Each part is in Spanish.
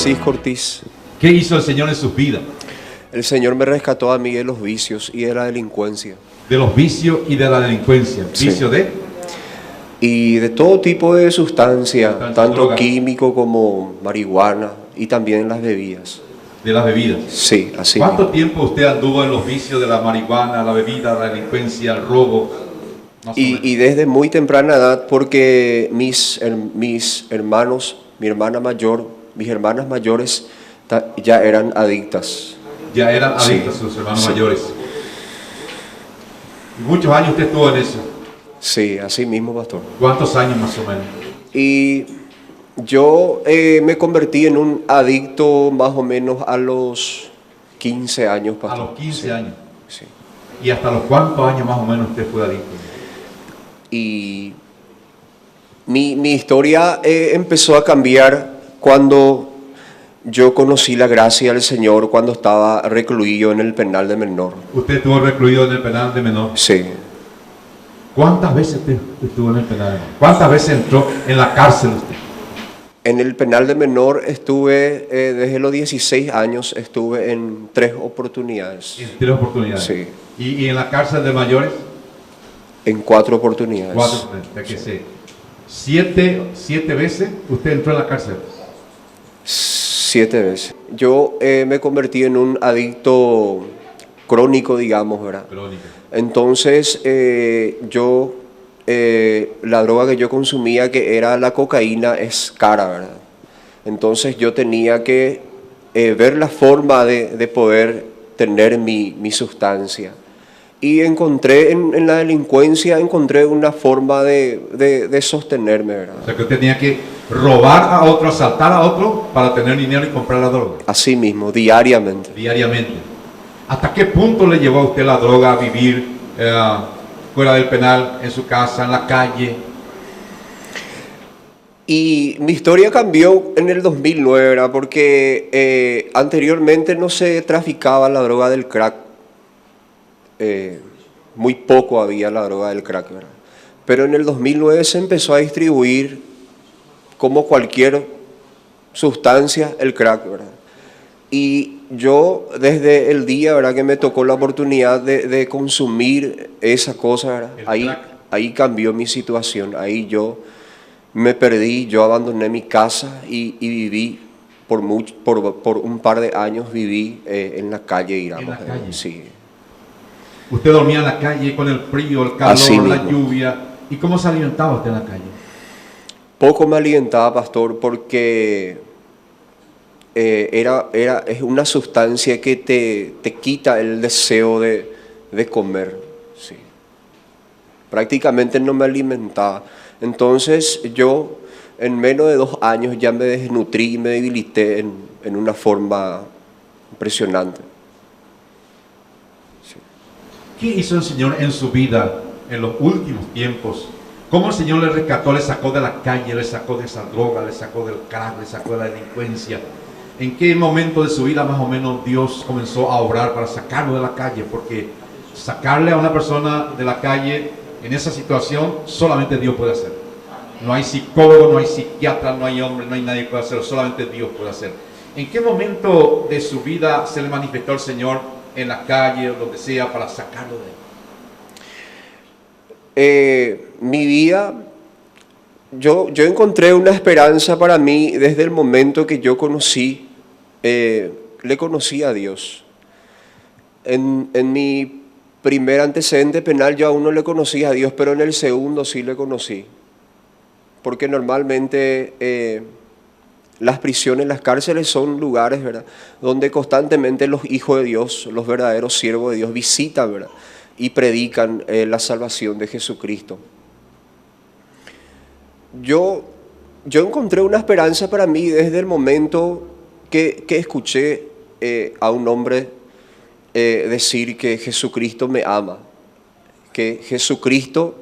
Francisco Ortiz. ¿Qué hizo el Señor en sus vidas? El Señor me rescató a mí de los vicios y de la delincuencia. De los vicios y de la delincuencia. Sí. ¿Vicio de? Y de todo tipo de sustancia, tanto droga. químico como marihuana y también las bebidas. De las bebidas. Sí, así ¿Cuánto mismo. tiempo usted anduvo en los vicios de la marihuana, la bebida, la delincuencia, el robo? Más o menos. Y desde muy temprana edad, porque mis hermanos, mi hermana mayor, mis hermanas mayores ya eran adictas. Ya eran Sí. adictos sus hermanos Sí. mayores. Y muchos años usted estuvo en eso. Sí, así mismo, pastor. ¿Cuántos años más o menos? Y yo me convertí en un adicto más o menos a los 15 años, A pastor. los 15 Sí, años. sí. ¿Y hasta los cuántos años más o menos usted fue adicto? Y mi historia empezó a cambiar cuando yo conocí la gracia del Señor, cuando estaba recluido en el penal de menor. Usted estuvo recluido en el penal de menor. Sí. ¿Cuántas veces usted estuvo en el penal de menor? ¿Cuántas veces entró en la cárcel usted? En el penal de menor estuve, desde los 16 años, estuve en 3 oportunidades. En 3 oportunidades. Sí. ¿Y en la cárcel de mayores? En 4 oportunidades. 4 oportunidades. Ya que sé. 7 veces usted entró en la cárcel. 7 veces. Yo me convertí en un adicto crónico, digamos, ¿verdad? Crónica. Entonces, la droga que yo consumía, que era la cocaína, es cara, ¿verdad? Entonces yo tenía que ver la forma de poder tener mi sustancia. Y encontré en la delincuencia, encontré una forma de sostenerme, ¿verdad? O sea que usted tenía que robar a otro, asaltar a otro para tener dinero y comprar la droga. Así mismo, diariamente. Diariamente. ¿Hasta qué punto le llevó a usted la droga a vivir fuera del penal, en su casa, en la calle? Y mi historia cambió en el 2009, ¿verdad? Porque anteriormente no se traficaba la droga del crack. Muy poco había la droga del crack, ¿verdad? Pero en el 2009 se empezó a distribuir, como cualquier sustancia, el crack, ¿verdad? Y yo desde el día, ¿verdad?, que me tocó la oportunidad de consumir esa cosa, ¿verdad?, ahí cambió mi situación. Ahí yo me perdí, yo abandoné mi casa y viví por un par de años viví en la calle, digamos. ¿En la calle? Sí. Usted dormía en la calle con el frío, el calor, Así la mismo. lluvia. ¿Y cómo se alimentaba usted en la calle? Poco me alimentaba, pastor, porque es una sustancia que te quita el deseo de comer. Sí. Prácticamente no me alimentaba. Entonces yo en menos de 2 años ya me desnutrí y me debilité en una forma impresionante. Sí. ¿Qué hizo el Señor en su vida en los últimos tiempos? ¿Cómo el Señor le rescató, le sacó de la calle, le sacó de esa droga, le sacó del crack, le sacó de la delincuencia? ¿En qué momento de su vida más o menos Dios comenzó a obrar para sacarlo de la calle? Porque sacarle a una persona de la calle en esa situación solamente Dios puede hacer. No hay psicólogo, no hay psiquiatra, no hay hombre, no hay nadie que pueda hacerlo, solamente Dios puede hacer. ¿En qué momento de su vida se le manifestó el Señor en la calle o donde sea para sacarlo de ahí? Mi vida, yo encontré una esperanza para mí desde el momento que yo le conocí a Dios. En mi primer antecedente penal yo aún no le conocía a Dios, pero en el segundo sí le conocí. Porque normalmente las prisiones, las cárceles son lugares, ¿verdad?, donde constantemente los hijos de Dios, los verdaderos siervos de Dios visitan, ¿verdad?, y predican la salvación de Jesucristo. Yo encontré una esperanza para mí desde el momento que escuché a un hombre decir que Jesucristo me ama, que Jesucristo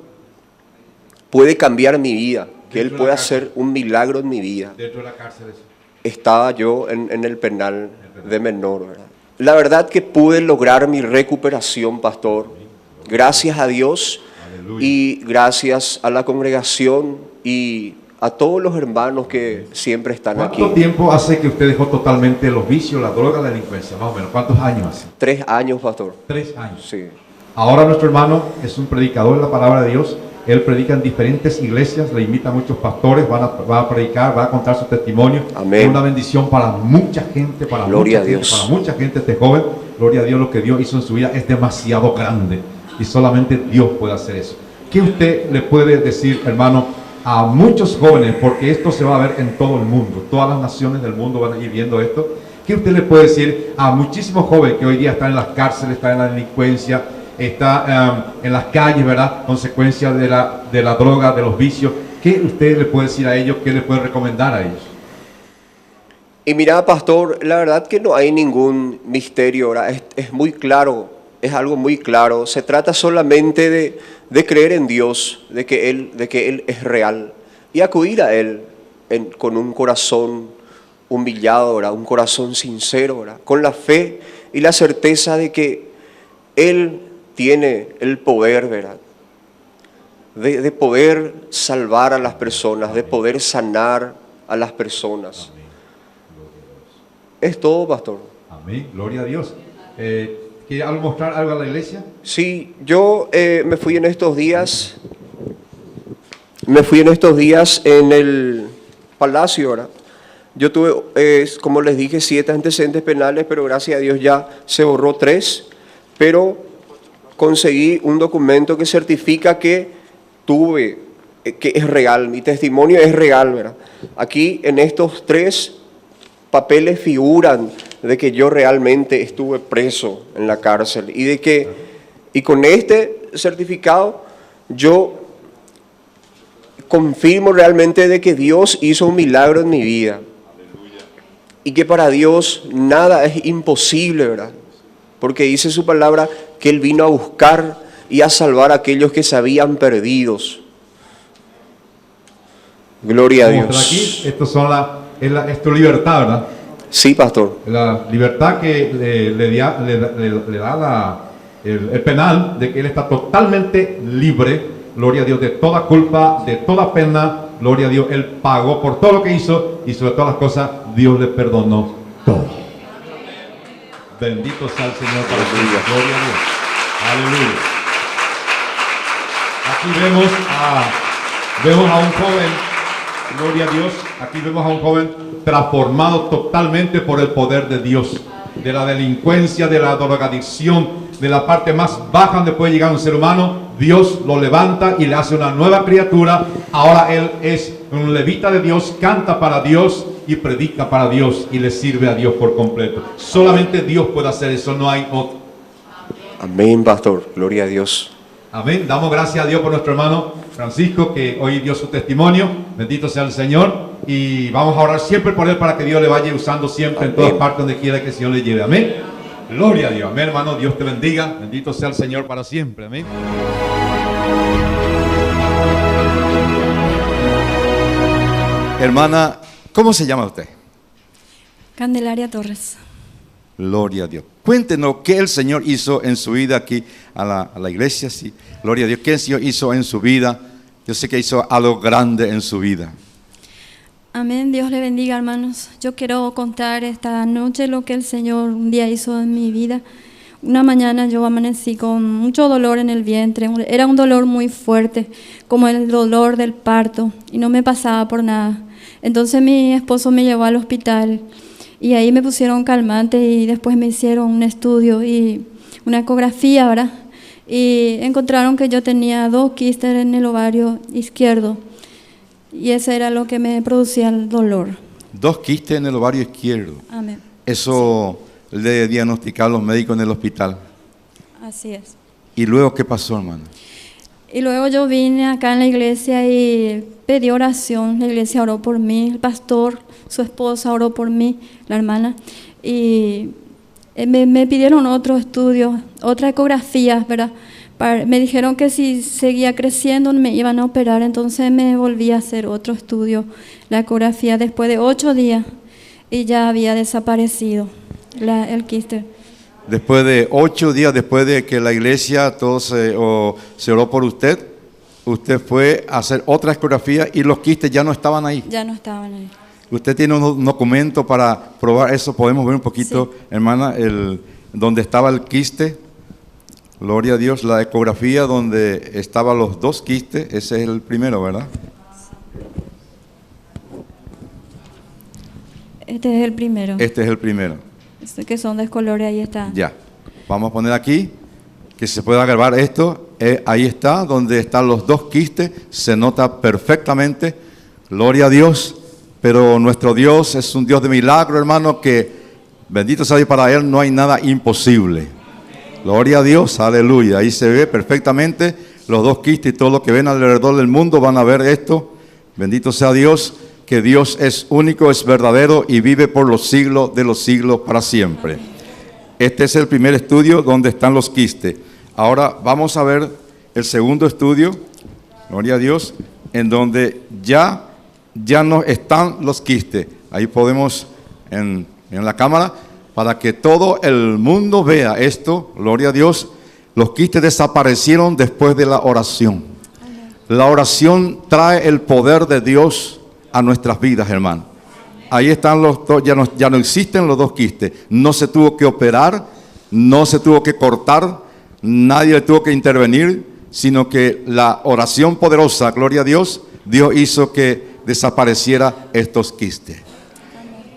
puede cambiar mi vida, que Él puede hacer un milagro en mi vida. Dentro de la cárcel eso. Estaba yo en el penal de menor, ¿verdad? La verdad que pude lograr mi recuperación, pastor, gracias a Dios. Aleluya. Y gracias a la congregación y a todos los hermanos que siempre están aquí. ¿Cuánto tiempo hace que usted dejó totalmente los vicios, la droga, la delincuencia? Más o menos, ¿cuántos años hace? 3 años, pastor. 3 años. Sí. Ahora nuestro hermano es un predicador de la palabra de Dios. Él predica en diferentes iglesias, le invita a muchos pastores, va a predicar, va a contar su testimonio. Amén. Es una bendición para mucha gente, Gloria a Dios. para mucha gente este joven. Gloria a Dios, lo que Dios hizo en su vida es demasiado grande y solamente Dios puede hacer eso. ¿Qué usted le puede decir, hermano, a muchos jóvenes? Porque esto se va a ver en todo el mundo, todas las naciones del mundo van a ir viendo esto. ¿Qué usted le puede decir a muchísimos jóvenes que hoy día están en las cárceles, están en la delincuencia, está en las calles, ¿verdad? Consecuencia de la droga, de los vicios? ¿Qué usted le puede decir a ellos? ¿Qué le puede recomendar a ellos? Y mira, pastor, la verdad que no hay ningún misterio, ¿verdad? Es muy claro, es algo muy claro. Se trata solamente de creer en Dios, de que Él es real y acudir a Él con un corazón humillado, ¿verdad? Un corazón sincero, ¿verdad? Con la fe y la certeza de que Él tiene el poder, ¿verdad? De poder salvar a las personas, de poder sanar a las personas. Es todo, pastor. Amén, gloria a Dios. ¿Quiere mostrar algo a la iglesia? Sí, yo me fui en estos días en el palacio, ¿verdad? Yo tuve, como les dije, 7 antecedentes penales, pero gracias a Dios ya se borró 3, pero conseguí un documento que certifica que es real, mi testimonio es real, ¿verdad? Aquí en estos 3 papeles figuran de que yo realmente estuve preso en la cárcel y con este certificado yo confirmo realmente de que Dios hizo un milagro en mi vida. Aleluya. Y que para Dios nada es imposible, ¿verdad? Porque dice su palabra que Él vino a buscar y a salvar a aquellos que se habían perdidos. Gloria a Dios. Aquí, estos son es tu libertad, ¿verdad? Sí, pastor. La libertad que le da el penal, de que él está totalmente libre, gloria a Dios, de toda culpa, de toda pena, gloria a Dios. Él pagó por todo lo que hizo y sobre todas las cosas Dios le perdonó todo. Bendito sea el Señor para siempre. Gloria a Dios. Aleluya. Aquí vemos a un joven, gloria a Dios, aquí vemos a un joven transformado totalmente por el poder de Dios, de la delincuencia, de la drogadicción, de la parte más baja donde puede llegar un ser humano. Dios lo levanta y le hace una nueva criatura. Ahora él es un levita de Dios, canta para Dios y predica para Dios y le sirve a Dios por completo. Solamente Dios puede hacer eso, no hay otro. Amén, pastor, gloria a Dios. Amén, damos gracias a Dios por nuestro hermano Francisco, que hoy dio su testimonio. Bendito sea el Señor. Y vamos a orar siempre por él para que Dios le vaya usando siempre. Amén. En todas partes donde quiera que el Señor le lleve. Amén. Gloria a Dios. Amén, hermano. Dios te bendiga. Bendito sea el Señor para siempre. Amén. Hermana, ¿cómo se llama usted? Candelaria Torres. Gloria a Dios. Cuéntenos qué el Señor hizo en su vida aquí a la iglesia. Sí. Gloria a Dios. ¿Qué el Señor hizo en su vida? Yo sé que hizo algo grande en su vida. Amén. Dios le bendiga, hermanos. Yo quiero contar esta noche lo que el Señor un día hizo en mi vida. Una mañana yo amanecí con mucho dolor en el vientre. Era un dolor muy fuerte, como el dolor del parto, y no me pasaba por nada. Entonces mi esposo me llevó al hospital y ahí me pusieron calmante y después me hicieron un estudio y una ecografía, ¿verdad? Y encontraron que yo tenía 2 quistes en el ovario izquierdo y ese era lo que me producía el dolor. 2 quistes en el ovario izquierdo. Amén. Eso le diagnosticaron los médicos en el hospital. Así es. ¿Y luego qué pasó, hermano? Y luego yo vine acá en la iglesia y pedí oración. La iglesia oró por mí, el pastor, su esposa oró por mí, la hermana. Y me pidieron otro estudio, otra ecografía, ¿verdad? Me dijeron que si seguía creciendo me iban a operar, entonces me volví a hacer otro estudio, la ecografía, después de 8 días y ya había desaparecido el quiste. Después de 8 días, después de que la iglesia todo se oró por usted, usted fue a hacer otra ecografía y los quistes ya no estaban ahí. Ya no estaban ahí. Usted tiene un documento para probar eso. Podemos ver un poquito, Sí. hermana, donde estaba el quiste. Gloria a Dios, la ecografía donde estaban los dos quistes. Ese es el primero, ¿verdad? Este es el primero. Este es el primero. Este que son de colores, ahí está. Ya. Vamos a poner aquí que se pueda grabar esto. Ahí está, donde están los dos quistes. Se nota perfectamente. Gloria a Dios. Pero nuestro Dios es un Dios de milagro, hermano, que bendito sea Dios, para Él no hay nada imposible. Gloria a Dios, aleluya. Ahí se ve perfectamente los dos quistes y todo lo que ven alrededor del mundo van a ver esto. Bendito sea Dios, que Dios es único, es verdadero y vive por los siglos de los siglos para siempre. Este es el primer estudio donde están los quistes. Ahora vamos a ver el segundo estudio, gloria a Dios, en donde ya no están los quistes. Ahí podemos en la cámara, para que todo el mundo vea esto, gloria a Dios. Los quistes desaparecieron después de la oración. La oración trae el poder de Dios a nuestras vidas, hermano. Ahí están los dos, ya no existen los dos quistes. No se tuvo que operar, no se tuvo que cortar, nadie le tuvo que intervenir, sino que la oración poderosa, gloria a Dios, Dios hizo que desapareciera estos quistes.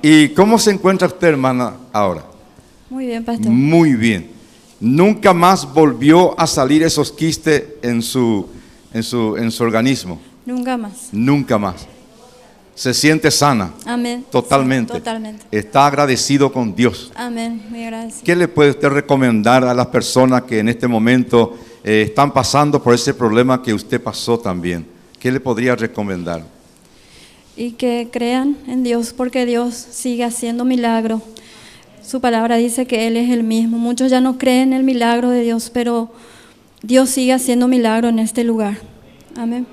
¿Y cómo se encuentra usted, hermana, ahora? Muy bien, pastor. Muy bien. Nunca más volvió a salir esos quistes en su organismo. Nunca más. Nunca más. Se siente sana. Amén. Totalmente. Sí, totalmente. Está agradecido con Dios. Amén. Muy agradecido. ¿Qué le puede usted recomendar a las personas que en este momento están pasando por ese problema que usted pasó también? ¿Qué le podría recomendar? Y que crean en Dios, porque Dios sigue haciendo milagros. Su palabra dice que Él es el mismo. Muchos ya no creen en el milagro de Dios, pero Dios sigue haciendo milagros en este lugar. Amén.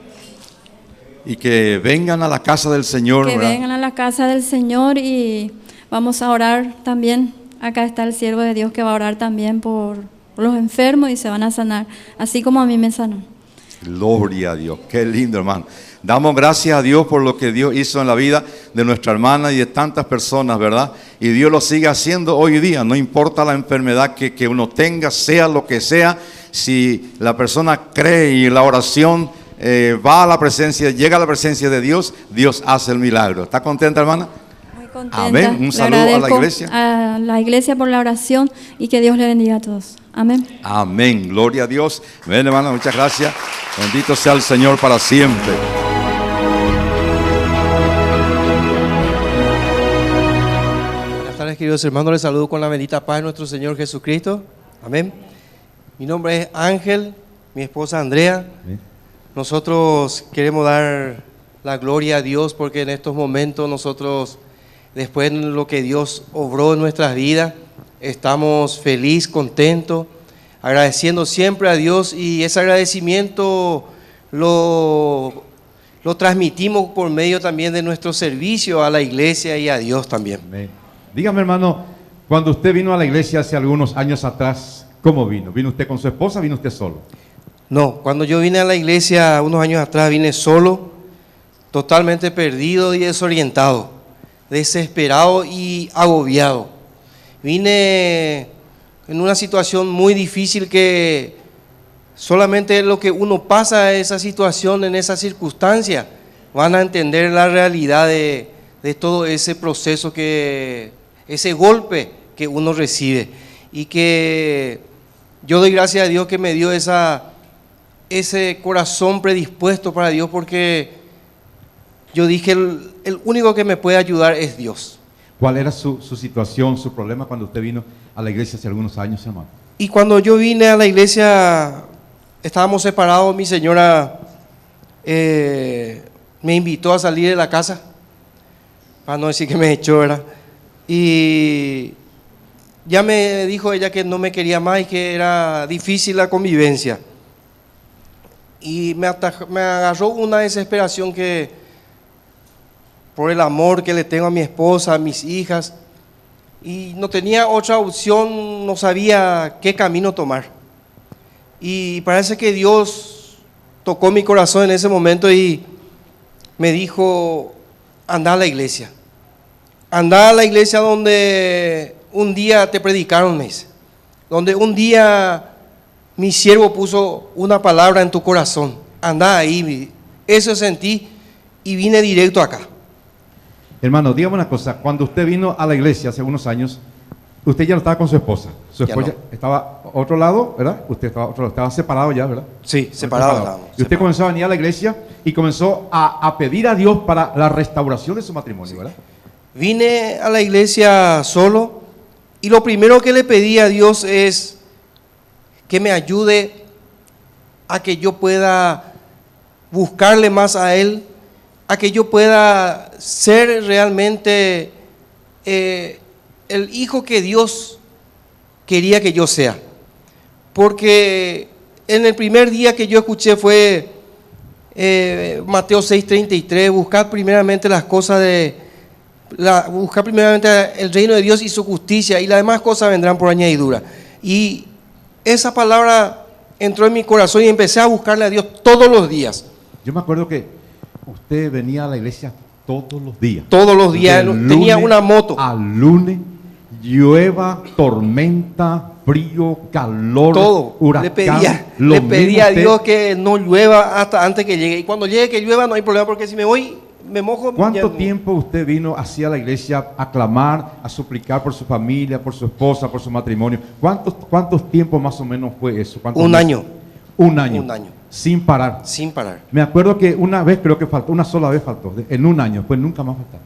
Y que vengan a la casa del Señor. Que ¿verdad? vengan a la casa del Señor y vamos a orar también. Acá está el siervo de Dios que va a orar también por los enfermos y se van a sanar, así como a mí me sanó. Gloria a Dios, qué lindo, hermano. Damos gracias a Dios por lo que Dios hizo en la vida de nuestra hermana y de tantas personas, ¿verdad? Y Dios lo sigue haciendo hoy día, no importa la enfermedad que uno tenga, sea lo que sea, si la persona cree y la oración va a la presencia, llega a la presencia de Dios, Dios hace el milagro. ¿Está contenta, hermana? Muy contenta. Amén. Un Le saludo a la agradezco iglesia. a la iglesia por la oración y que Dios le bendiga a todos. Amén. Amén, gloria a Dios. Ven, hermana, muchas gracias. Bendito sea el Señor para siempre. Buenas tardes, queridos hermanos, les saludo con la bendita paz de nuestro Señor Jesucristo. Amén. Mi nombre es Ángel, mi esposa Andrea. Nosotros queremos dar la gloria a Dios porque en estos momentos nosotros, después de lo que Dios obró en nuestras vidas, estamos felices, contentos, agradeciendo siempre a Dios, y ese agradecimiento lo transmitimos por medio también de nuestro servicio a la iglesia y a Dios también. Amén. Dígame, hermano, cuando usted vino a la iglesia hace algunos años atrás, ¿cómo vino? ¿Vino usted con su esposa o vino usted solo? No, cuando yo vine a la iglesia unos años atrás, vine solo, totalmente perdido y desorientado, desesperado y agobiado. Vine en una situación muy difícil que solamente lo que uno pasa en esa situación, en esa circunstancia, van a entender la realidad de todo ese proceso, ese golpe que uno recibe. Y que yo doy gracias a Dios que me dio ese corazón predispuesto para Dios, porque yo dije, el único que me puede ayudar es Dios. ¿Cuál era su situación, su problema cuando usted vino a la iglesia hace algunos años, hermano? Y cuando yo vine a la iglesia, estábamos separados, mi señora me invitó a salir de la casa, para no decir que me echó, ¿verdad? Y ya me dijo ella que no me quería más y que era difícil la convivencia. Y me agarró una desesperación que, por el amor que le tengo a mi esposa, a mis hijas, y no tenía otra opción, no sabía qué camino tomar. Y parece que Dios tocó mi corazón en ese momento y me dijo, anda a la iglesia. Anda a la iglesia donde un día te predicaron, me dice. Donde un día mi siervo puso una palabra en tu corazón. Anda ahí. Eso sentí y vine directo acá. Hermano, dígame una cosa. Cuando usted vino a la iglesia hace unos años, usted ya no estaba con su esposa. Su Ya esposa no. estaba a otro lado, ¿verdad? Usted estaba a otro lado. Estaba separado ya, ¿verdad? Sí, separado estábamos. Y usted comenzó a venir a la iglesia y comenzó a pedir a Dios para la restauración de su matrimonio, ¿verdad? Vine a la iglesia solo y lo primero que le pedí a Dios es que me ayude a que yo pueda buscarle más a Él, a que yo pueda ser realmente el hijo que Dios quería que yo sea. Porque en el primer día que yo escuché fue Mateo 6:33, buscar primeramente las cosas buscar primeramente el reino de Dios y su justicia, y las demás cosas vendrán por añadidura. Y esa palabra entró en mi corazón y empecé a buscarle a Dios todos los días. Yo me acuerdo que usted venía a la iglesia todos los días. Todos los días, De tenía lunes una moto. al lunes, llueva, tormenta, frío, calor, Todo. huracán. Le pedía a usted. Dios que no llueva hasta antes que llegue. Y cuando llegue que llueva no hay problema, porque si me voy, me mojo. ¿Cuánto ya- tiempo usted vino hacia la iglesia a clamar, a suplicar por su familia, por su esposa, por su matrimonio? ¿Cuántos tiempos más o menos fue eso? ¿Cuántos Un meses? año, Un año. Un año. Sin parar. sin parar. Me acuerdo que una vez creo que faltó, una sola vez faltó, en un año, pues nunca más faltó.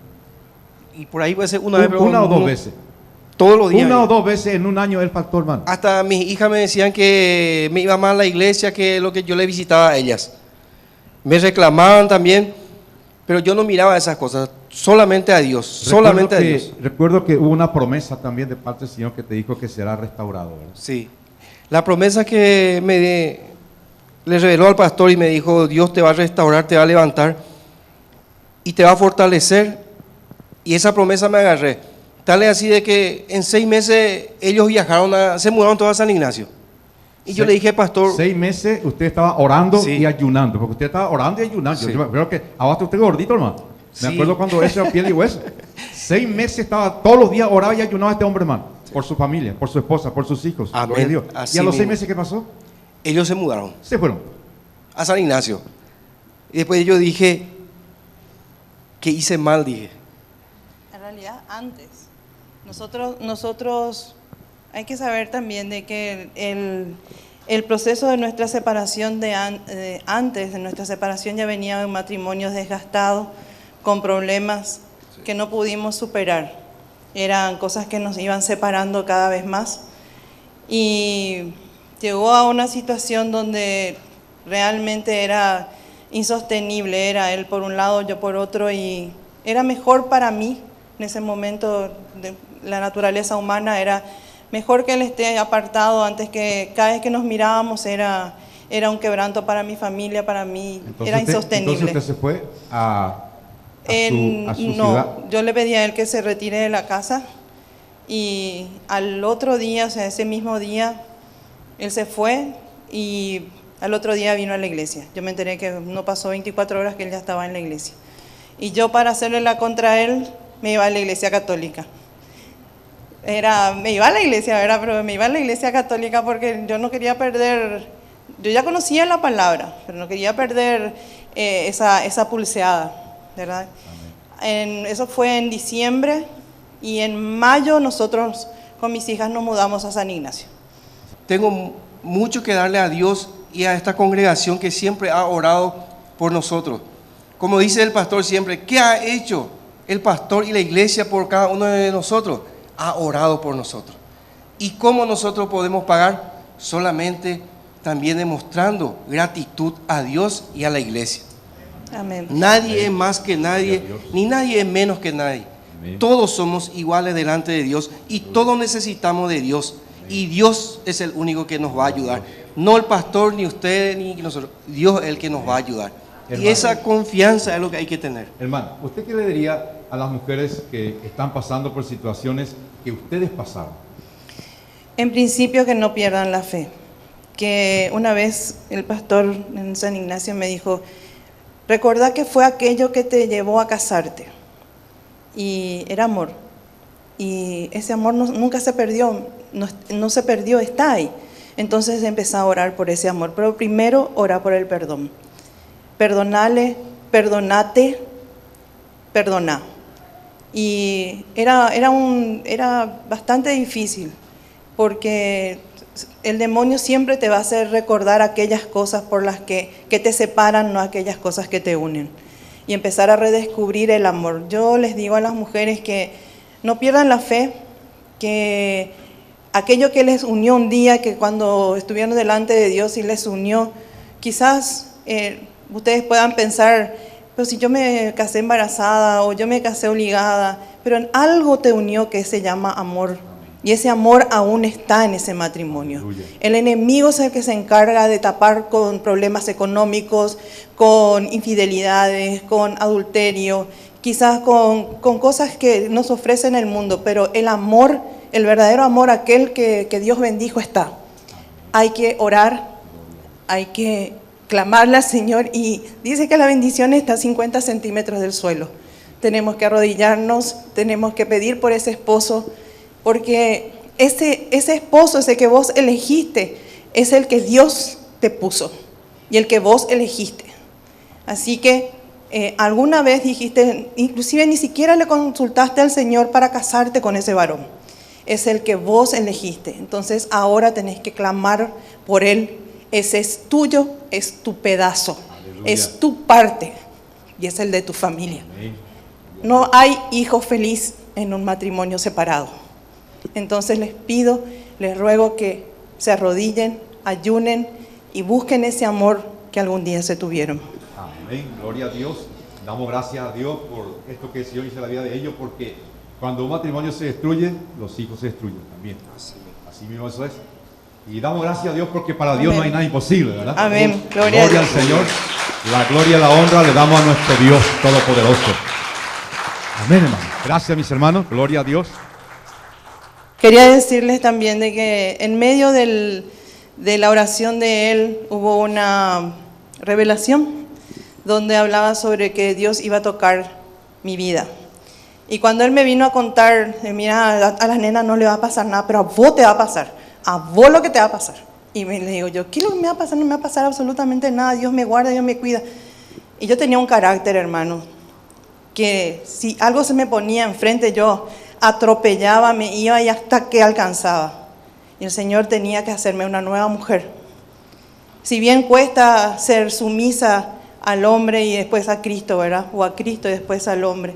Y por ahí puede ser una vez, pero Una o dos no- veces. Todos los días. Una o dos veces en un año él faltó, hermano. Hasta mis hijas me decían que me iba más a la iglesia que lo que yo le visitaba a ellas. Me reclamaban también, pero yo no miraba esas cosas, solamente a Dios, solamente a Dios. Recuerdo que hubo una promesa también de parte del Señor que te dijo que será restaurado, ¿verdad? Sí. La promesa que le reveló al pastor y me dijo, Dios te va a restaurar, te va a levantar y te va a fortalecer. Y esa promesa me agarré. Tal es así de que en 6 meses ellos viajaron, se mudaron todos a San Ignacio. Y yo le dije, pastor, 6 meses usted estaba orando Sí. y ayunando, porque usted estaba orando y ayunando. Sí. Yo me acuerdo que ahora usted gordito, hermano. Me Sí. acuerdo cuando eso era piel y hueso. 6 meses estaba, todos los días oraba y ayunaba este hombre, hermano. Por su familia, por su esposa, por sus hijos. Amén. Gloria a Dios. Así ¿Y a los 6 mismo. meses qué pasó? ellos se mudaron Se fueron. a San Ignacio. Y después yo dije, que hice mal, dije. En realidad, antes. Nosotros hay que saber también de que el proceso de nuestra separación antes de nuestra separación ya venía en matrimonios desgastados, con problemas que no pudimos superar. Eran cosas que nos iban separando cada vez más. Y llegó a una situación donde realmente era insostenible, era él por un lado, yo por otro, y era mejor para mí en ese momento. La naturaleza humana era mejor que él esté apartado, antes que cada vez que nos mirábamos era un quebranto para mi familia, para mí, era insostenible. Entonces usted se fue a su No, ciudad. yo le pedí a él que se retire de la casa, y al otro día, o sea, ese mismo día, él se fue y al otro día vino a la iglesia. Yo me enteré que no pasó 24 horas que él ya estaba en la iglesia. Y yo, para hacerle la contra a él, me iba a la iglesia católica. Me iba a la iglesia, ¿verdad? Pero me iba a la iglesia católica porque yo no quería perder, yo ya conocía la palabra, pero no quería perder esa pulseada, ¿verdad? Eso fue en diciembre, y en mayo nosotros con mis hijas nos mudamos a San Ignacio. Tengo mucho que darle a Dios y a esta congregación que siempre ha orado por nosotros. Como dice el pastor siempre, ¿qué ha hecho el pastor y la iglesia por cada uno de nosotros? Ha orado por nosotros. ¿Y cómo nosotros podemos pagar? Solamente también demostrando gratitud a Dios y a la iglesia. Amén. Nadie es más que nadie, Gloria a Dios. ni nadie es menos que nadie. Amén. Todos somos iguales delante de Dios y todos necesitamos de Dios. Y Dios es el único que nos va a ayudar. No el pastor, ni usted, ni nosotros. Dios es el que nos va a ayudar. Y Hermano. esa confianza es lo que hay que tener. Hermano, ¿usted qué le diría a las mujeres que están pasando por situaciones que ustedes pasaron? En principio, que no pierdan la fe, que una vez el pastor en San Ignacio me dijo, recordá que fue aquello que te llevó a casarte. Y era amor. Y ese amor nunca se perdió, no se perdió, está ahí. Entonces empecé a orar por ese amor. Pero primero ora por el perdón. Perdonale, perdonate, perdoná. Y era bastante difícil, porque el demonio siempre te va a hacer recordar aquellas cosas por las que te separan, no aquellas cosas que te unen. Y empezar a redescubrir el amor. Yo les digo a las mujeres que no pierdan la fe, que aquello que les unió un día, que cuando estuvieron delante de Dios y les unió, quizás ustedes puedan pensar, pero si yo me casé embarazada o yo me casé obligada, pero en algo te unió que se llama amor. Y ese amor aún está en ese matrimonio. Aleluya. El enemigo es el que se encarga de tapar con problemas económicos, con infidelidades, con adulterio, quizás con cosas que nos ofrecen el mundo, pero el amor, el verdadero amor, aquel que Dios bendijo está. Hay que orar, hay que clamarle al Señor, y dice que la bendición está a 50 centímetros del suelo. Tenemos que arrodillarnos, tenemos que pedir por ese esposo, porque ese esposo, ese que vos elegiste, es el que Dios te puso y el que vos elegiste. Así que alguna vez dijiste, inclusive ni siquiera le consultaste al Señor para casarte con ese varón. Es el que vos elegiste. Entonces ahora tenés que clamar por él. Ese es tuyo, es tu pedazo. Aleluya. Es tu parte y es el de tu familia. Amén. No hay hijo feliz en un matrimonio separado. Entonces les pido, les ruego que se arrodillen, ayunen y busquen ese amor que algún día se tuvieron. Amén, gloria a Dios. Damos gracias a Dios por esto que el Señor hizo en la vida de ellos, porque cuando un matrimonio se destruye, los hijos se destruyen también. Así mismo eso es. Y damos gracias a Dios porque para Dios no hay nada imposible, ¿verdad? Amén, gloria al Señor. La gloria y la honra le damos a nuestro Dios Todopoderoso. Amén, hermano. Gracias, mis hermanos. Gloria a Dios. Quería decirles también de que en medio de la oración de él hubo una revelación donde hablaba sobre que Dios iba a tocar mi vida. Y cuando él me vino a contar, mira, a las nenas no le va a pasar nada, pero a vos te va a pasar, a vos lo que te va a pasar. Y le digo yo, ¿qué es lo que me va a pasar? No me va a pasar absolutamente nada, Dios me guarda, Dios me cuida. Y yo tenía un carácter, hermano, que si algo se me ponía enfrente, yo atropellaba, me iba y hasta que alcanzaba. Y el Señor tenía que hacerme una nueva mujer. Si bien cuesta ser sumisa al hombre y después a Cristo, ¿verdad? O a Cristo y después al hombre.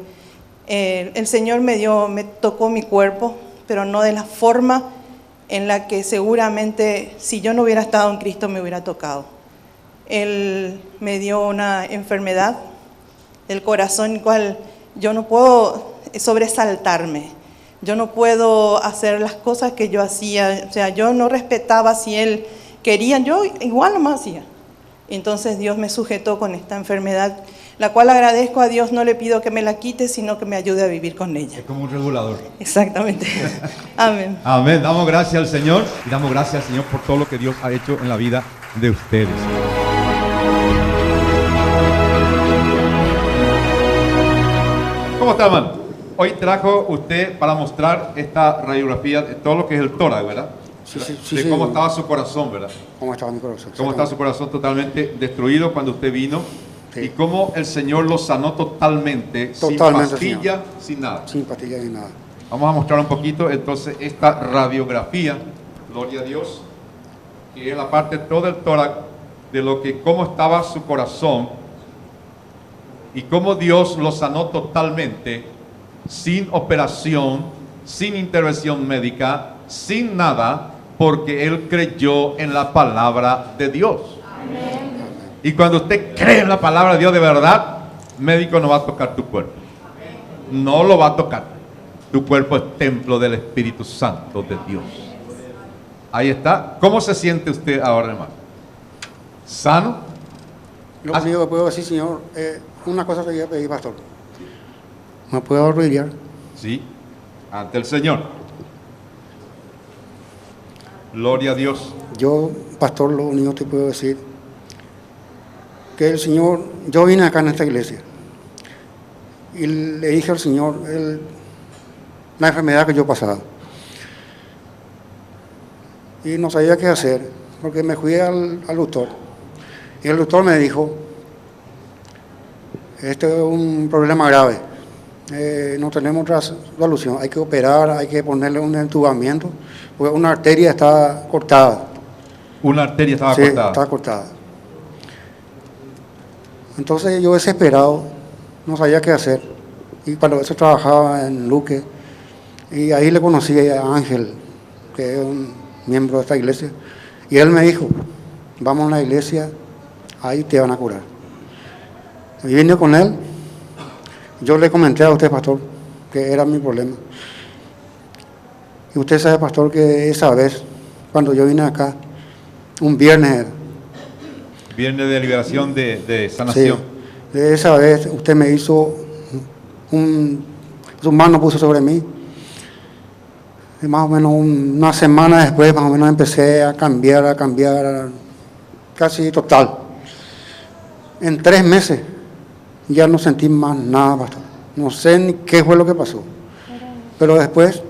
El Señor me tocó mi cuerpo, pero no de la forma en la que seguramente si yo no hubiera estado en Cristo me hubiera tocado. Él me dio una enfermedad del corazón, en cual yo no puedo sobresaltarme. Yo no puedo hacer las cosas que yo hacía. O sea, yo no respetaba si él quería, yo igual no me hacía. Entonces Dios me sujetó con esta enfermedad, la cual agradezco a Dios, no le pido que me la quite, sino que me ayude a vivir con ella. Es como un regulador. Exactamente. Amén. Amén. Damos gracias al Señor y damos gracias al Señor por todo lo que Dios ha hecho en la vida de ustedes. ¿Cómo está, hermano? Hoy trajo usted para mostrar esta radiografía de todo lo que es el tórax, ¿verdad? Sí, de cómo estaba su corazón, ¿verdad? ¿Cómo estaba mi corazón? Cómo estaba su corazón totalmente destruido cuando usted vino. Sí. Y cómo el Señor lo sanó totalmente sin pastilla, Señor. Sin nada. Sin pastilla ni nada. Vamos a mostrar un poquito entonces esta radiografía, gloria a Dios, que es la parte todo el tórax de lo que cómo estaba su corazón y cómo Dios lo sanó totalmente, sin operación, sin intervención médica, sin nada, porque él creyó en la palabra de Dios. Amén. Y cuando usted cree en la palabra de Dios de verdad, médico no va a tocar tu cuerpo. No lo va a tocar. Tu cuerpo es templo del Espíritu Santo de Dios. Ahí está. ¿Cómo se siente usted ahora, hermano? ¿Sano? Lo único que puedo decir, Señor, una cosa que voy a pedir, pastor. ¿Me puedo arrodillar? Sí, ante el Señor. Gloria a Dios. Yo, pastor, lo único que te puedo decir, que el Señor, yo vine acá en esta iglesia y le dije al Señor la enfermedad que yo pasaba. Y no sabía qué hacer, porque me fui al doctor. Y el doctor me dijo, este es un problema grave, no tenemos otra solución, hay que operar, hay que ponerle un entubamiento, porque una arteria está cortada. Una arteria estaba Sí, cortada. estaba cortada. Entonces yo desesperado, no sabía qué hacer. Y para eso trabajaba en Luque. Y ahí le conocí a Ángel, que es un miembro de esta iglesia. Y él me dijo, vamos a la iglesia, ahí te van a curar. Y vine con él. Yo le comenté a usted, pastor, que era mi problema. Y usted sabe, pastor, que esa vez, cuando yo vine acá, un viernes era. Viernes de liberación de sanación. Sí, de esa vez usted me hizo su mano puso sobre mí. Y más o menos una semana después, más o menos empecé a cambiar, casi total. En 3 meses ya no sentí más nada, pastor. No sé ni qué fue lo que pasó. Pero después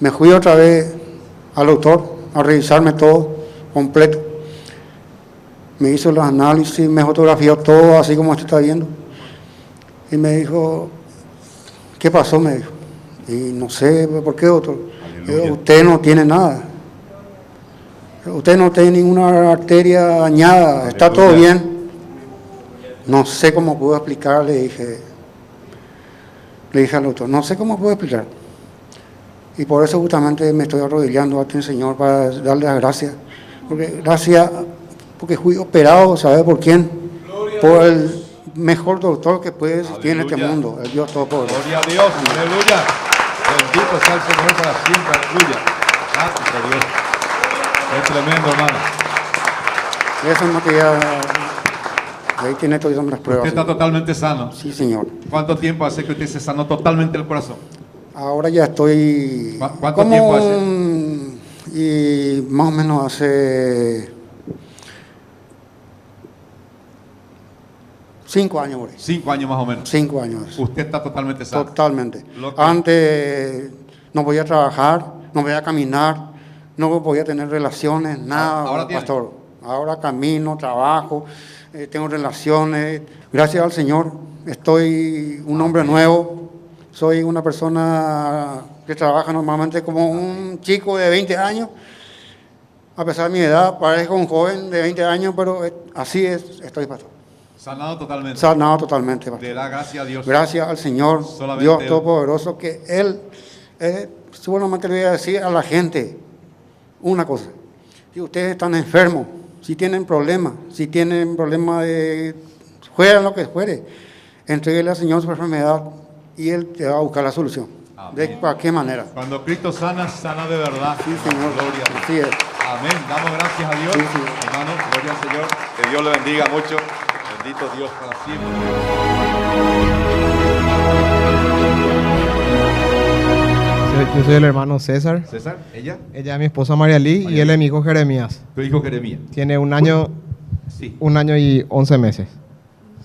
me fui otra vez al doctor a revisarme todo completo. Me hizo los análisis, me fotografió todo así como usted está viendo. Y me dijo, ¿qué pasó? Me dijo. Y no sé, ¿por qué, doctor? Digo, usted no tiene nada. Usted no tiene ninguna arteria dañada, está todo bien. No sé cómo puedo explicar, le dije al doctor, no sé cómo puedo explicar. Y por eso justamente me estoy arrodillando ante el Señor para darle las gracias. Porque fui operado, ¿sabe por quién? Por el mejor doctor que puede existir en este mundo, el Dios Todopoderoso. Gloria a Dios, aleluya. Bendito sea el Señor para siempre, aleluya. Gracias a Dios. Es tremendo, hermano. Eso es lo que ya... Ahí tiene todas las pruebas. Usted está totalmente sano. Sí, señor. ¿Cuánto tiempo hace que usted se sanó totalmente el corazón? Ahora ya estoy... ¿Cuánto tiempo hace? Y más o menos hace 5 años, por ahí. 5 años más o menos. 5 años. Usted está totalmente sano. Totalmente. Lo que- Antes no podía trabajar, no podía caminar, no podía tener relaciones, nada, Ahora tiene. pastor. Ahora camino, trabajo, tengo relaciones. Gracias al Señor, estoy un hombre nuevo. Soy una persona que trabaja normalmente como un chico de 20 años. A pesar de mi edad, parezco un joven de 20 años, pero así es, estoy, pastor. Sanado totalmente. Sanado totalmente, pastor. Le da gracias a Dios. Gracias al Señor, Solamente Dios Él. Todopoderoso, que Él, seguramente le voy a decir a la gente una cosa. Si ustedes están enfermos, si tienen problemas de, fuera lo que fuere, entréguele al Señor su enfermedad y Él te va a buscar la solución. Amén. De cualquier manera. Cuando Cristo sana, sana de verdad. Sí, Señor. Gloria a Dios. Así es. Amén. Damos gracias a Dios. Sí, sí. Hermano, gloria al Señor. Que Dios le bendiga mucho. Bendito Dios para siempre. Yo soy el hermano César. César, ella, Ella es mi esposa María Lee y él es mi hijo Jeremías. tu hijo Jeremías. Tiene 1 año, Sí. 1 año y 11 meses.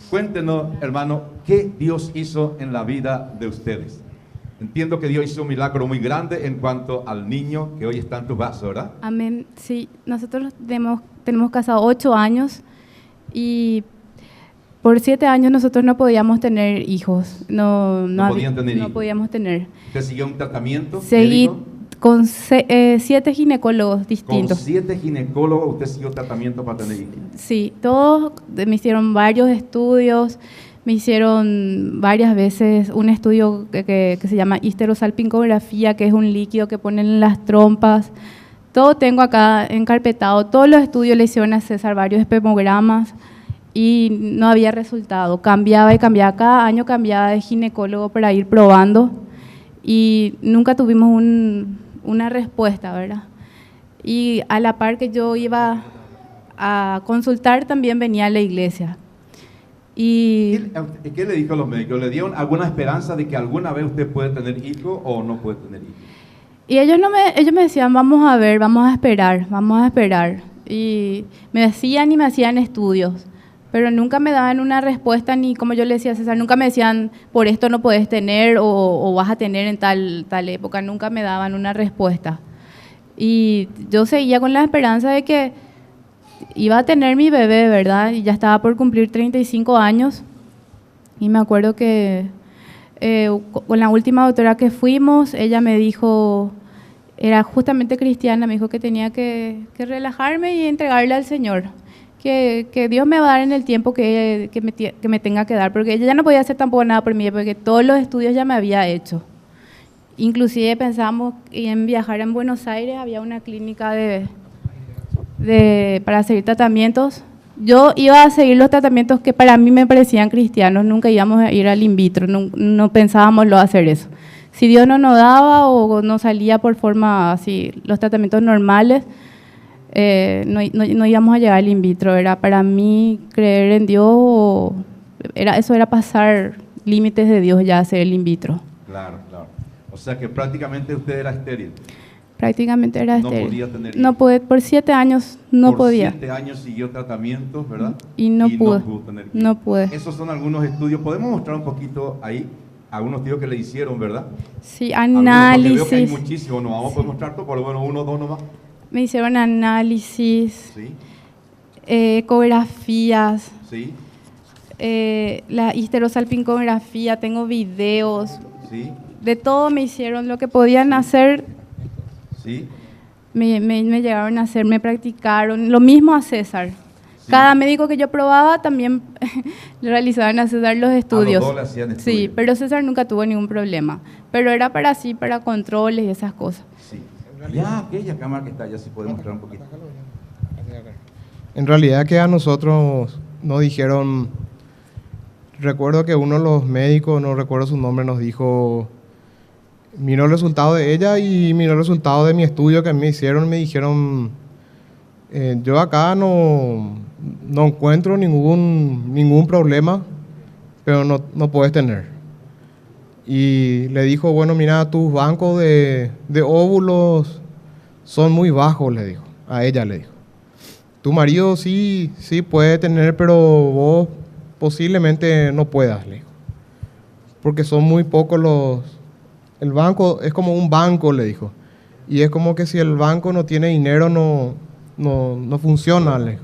Cuéntenos, hermano, ¿qué Dios hizo en la vida de ustedes? Entiendo que Dios hizo un milagro muy grande en cuanto al niño que hoy está en tu vaso, ¿verdad? Amén. Sí, nosotros tenemos casados 8 años y por 7 años nosotros no podíamos tener hijos. No podían tener hijos. podíamos tener. ¿Usted siguió un tratamiento Seguí médico? con 7 ginecólogos Con distintos. 7 ginecólogos usted siguió tratamiento para tener hijos. Sí, todos me hicieron varios estudios, me hicieron varias veces un estudio que se llama histerosalpingografía, que es un líquido que ponen en las trompas. Todo tengo acá encarpetado, todos los estudios le hicieron a César, varios espermogramas y no había resultado. Cambiaba y cambiaba, cada año cambiaba de ginecólogo para ir probando y nunca tuvimos una respuesta, ¿verdad? Y a la par que yo iba a consultar, también venía a la iglesia. Y ¿Qué le dijo a los médicos? ¿Le dieron alguna esperanza de que alguna vez usted puede tener hijos o no puede tener hijos? Y ellos me decían, vamos a ver, vamos a esperar. Y me hacían estudios, pero nunca me daban una respuesta, ni como yo le decía a César, nunca me decían, por esto no puedes tener o vas a tener en tal época, nunca me daban una respuesta. Y yo seguía con la esperanza de que iba a tener mi bebé, ¿verdad? Y ya estaba por cumplir 35 años. Y me acuerdo que con la última doctora que fuimos, ella me dijo, era justamente cristiana, me dijo que tenía que relajarme y entregarle al Señor, que Dios me va a dar en el tiempo que me tenga que dar, porque ella ya no podía hacer tampoco nada por mí, porque todos los estudios ya me había hecho. Inclusive pensamos en viajar en Buenos Aires, había una clínica para seguir tratamientos. Yo iba a seguir los tratamientos que para mí me parecían cristianos, nunca íbamos a ir al in vitro, no pensábamos lo hacer eso. Si Dios no nos daba o no salía por forma así, los tratamientos normales, no íbamos a llegar al in vitro. Era para mí creer en Dios, eso era pasar límites de Dios ya hacer el in vitro. Claro, claro. O sea que prácticamente usted era estéril. Prácticamente era No estéril. podía tener No pude, por 7 años no podía. Por 7 años siguió tratamientos, ¿verdad? Y no pude. pudo tener hijos. No pude. Esos son algunos estudios. Podemos mostrar un poquito ahí algunos estudios que le hicieron, ¿verdad? Sí, Algunos, porque veo que hay análisis. muchísimos, no vamos a poder mostrar todo, pero bueno, 1 o 2 nomás. Me hicieron análisis, Sí, ecografías, sí, la histerosalpingografía, tengo videos, sí, de todo me hicieron lo que podían hacer, sí. me llegaron a hacer, me practicaron, lo mismo a César. Sí. Cada médico que yo probaba también le realizaban a César los estudios. A los dos le hacían Sí, estudios. pero César nunca tuvo ningún problema. Pero era para controles y esas cosas. Sí. Ya aquella cámara que está allá, si podemos mostrar un poquito. En realidad que a nosotros nos dijeron, recuerdo que uno de los médicos, no recuerdo su nombre, nos dijo, miró el resultado de ella y miró el resultado de mi estudio que me hicieron, me dijeron, yo acá no encuentro ningún problema, pero no puedes tener. Y le dijo, bueno, mira, tus bancos de óvulos son muy bajos, le dijo, a ella le dijo. Tu marido sí puede tener, pero vos posiblemente no puedas, le dijo. Porque son muy pocos el banco es como un banco, le dijo. Y es como que si el banco no tiene dinero, no funciona, le dijo.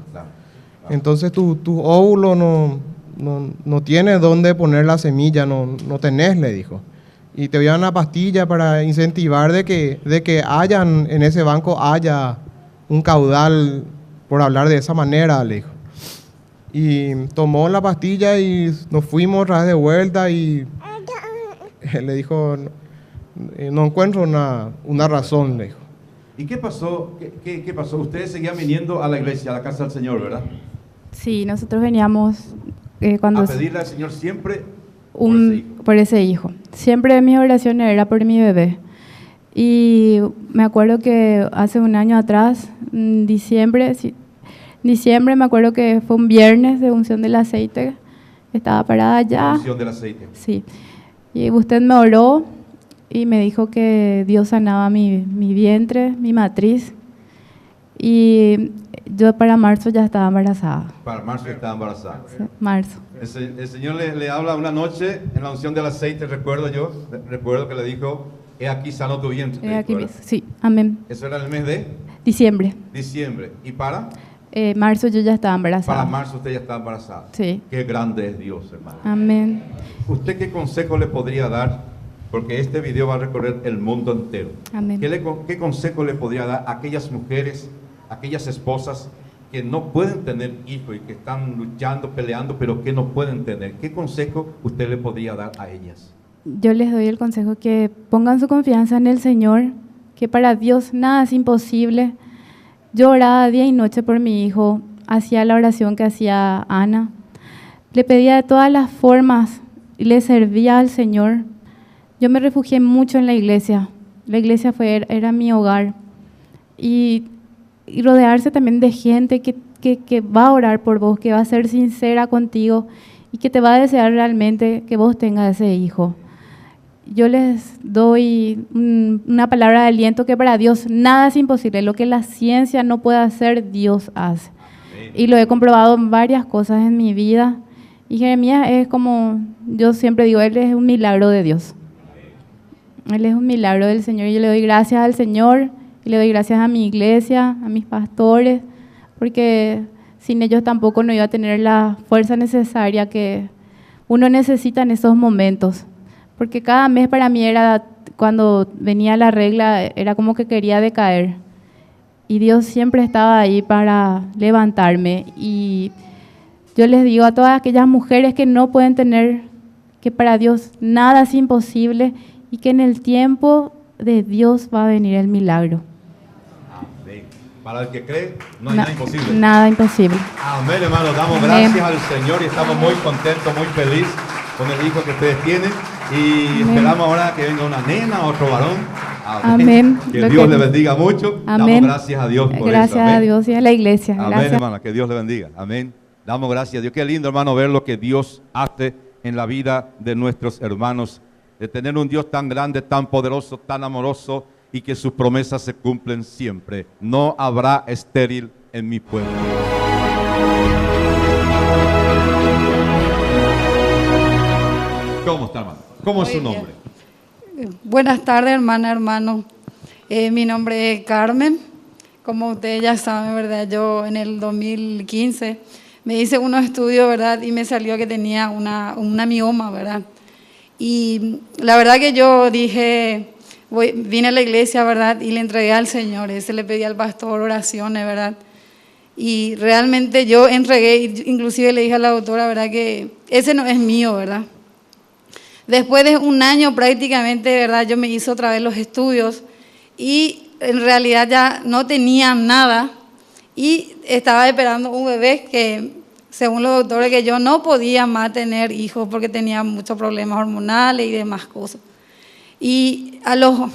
Entonces tu óvulo no tiene dónde poner la semilla, no tenés, le dijo. Y te voy a dar una pastilla para incentivar de que hayan, en ese banco haya un caudal, por hablar de esa manera, le dijo. Y tomó la pastilla y nos fuimos otra vez de vuelta y le dijo, no encuentro una razón, le dijo. ¿Y qué pasó? ¿Qué pasó? Ustedes seguían viniendo a la iglesia, a la casa del Señor, ¿verdad? Sí, nosotros veníamos cuando A pedirle al Señor siempre por ese hijo. Siempre mis oraciones era por mi bebé. Y me acuerdo que hace un año atrás, en diciembre, me acuerdo que fue un viernes de unción del aceite, estaba parada allá. unción del aceite. Sí. Y usted me oró y me dijo que Dios sanaba mi vientre, mi matriz. Y yo para marzo ya estaba embarazada. Para marzo estaba embarazada. Sí, marzo. El Señor le habla una noche en la unción del aceite, recuerdo que le dijo, he aquí sano tu vientre. Aquí mismo. Sí, amén. Eso era el mes de Diciembre. ¿Y para? Marzo yo ya estaba embarazada. Para marzo usted ya está embarazada. Sí. Qué grande es Dios, hermano. Amén. ¿Usted qué consejo le podría dar? Porque este video va a recorrer el mundo entero. Amén. ¿Qué consejo le podría dar a aquellas mujeres, aquellas esposas que no pueden tener hijos y que están luchando, peleando, pero que no pueden tener? ¿Qué consejo usted le podría dar a ellas? Yo les doy el consejo que pongan su confianza en el Señor, que para Dios nada es imposible. Yo oraba día y noche por mi hijo, hacía la oración que hacía Ana, le pedía de todas las formas y le servía al Señor. Yo me refugié mucho en la iglesia era mi hogar. Y rodearse también de gente que va a orar por vos, que va a ser sincera contigo y que te va a desear realmente que vos tengas ese hijo. yo les doy una palabra de aliento que para Dios nada es imposible. Lo que la ciencia no puede hacer, Dios hace. Y lo he comprobado en varias cosas en mi vida. Y Jeremías es como, yo siempre digo, él es un milagro de Dios. Él es un milagro del Señor. Y yo le doy gracias al Señor, y le doy gracias a mi iglesia, a mis pastores, porque sin ellos tampoco no iba a tener la fuerza necesaria que uno necesita en esos momentos. Porque cada mes para mí era, cuando venía la regla, era como que quería decaer. Y Dios siempre estaba ahí para levantarme. Y yo les digo a todas aquellas mujeres que no pueden tener, que para Dios nada es imposible y que en el tiempo de Dios va a venir el milagro. Amén. Para el que cree, no hay nada imposible. Nada imposible. Amén, hermanos. Damos Amén. gracias al Señor y estamos muy contentos, muy felices con el hijo que ustedes tienen. Y Amén. esperamos ahora que venga una nena, otro varón. Amén. Que Lo Dios que- le bendiga mucho. Amén. Damos gracias a Dios por Gracias eso. Amén. a Dios y a la iglesia. Amén, Gracias. hermana, que Dios le bendiga. Amén. Damos gracias a Dios. Qué lindo, hermano, ver lo que Dios hace en la vida de nuestros hermanos. De tener un Dios tan grande, tan poderoso, tan amoroso y que sus promesas se cumplen siempre. No habrá estéril en mi pueblo. ¿Cómo está, hermano? ¿Cómo es su Muy bien. nombre? Buenas tardes, hermana, hermano. Mi nombre es Carmen. Como ustedes ya saben, ¿verdad? Yo en el 2015 me hice unos estudios, ¿verdad? Y me salió que tenía una mioma, ¿verdad? Y la verdad que yo dije, vine a la iglesia, ¿verdad? Y le entregué al Señor. Ese le pedí al pastor oraciones, ¿verdad? Y realmente yo entregué, inclusive le dije a la doctora, ¿verdad? Que ese no es mío, ¿verdad? Después de un año prácticamente, ¿verdad? Yo me hice otra vez los estudios y en realidad ya no tenía nada y estaba esperando un bebé que, según los doctores, que yo no podía más tener hijos porque tenía muchos problemas hormonales y demás cosas. Y a los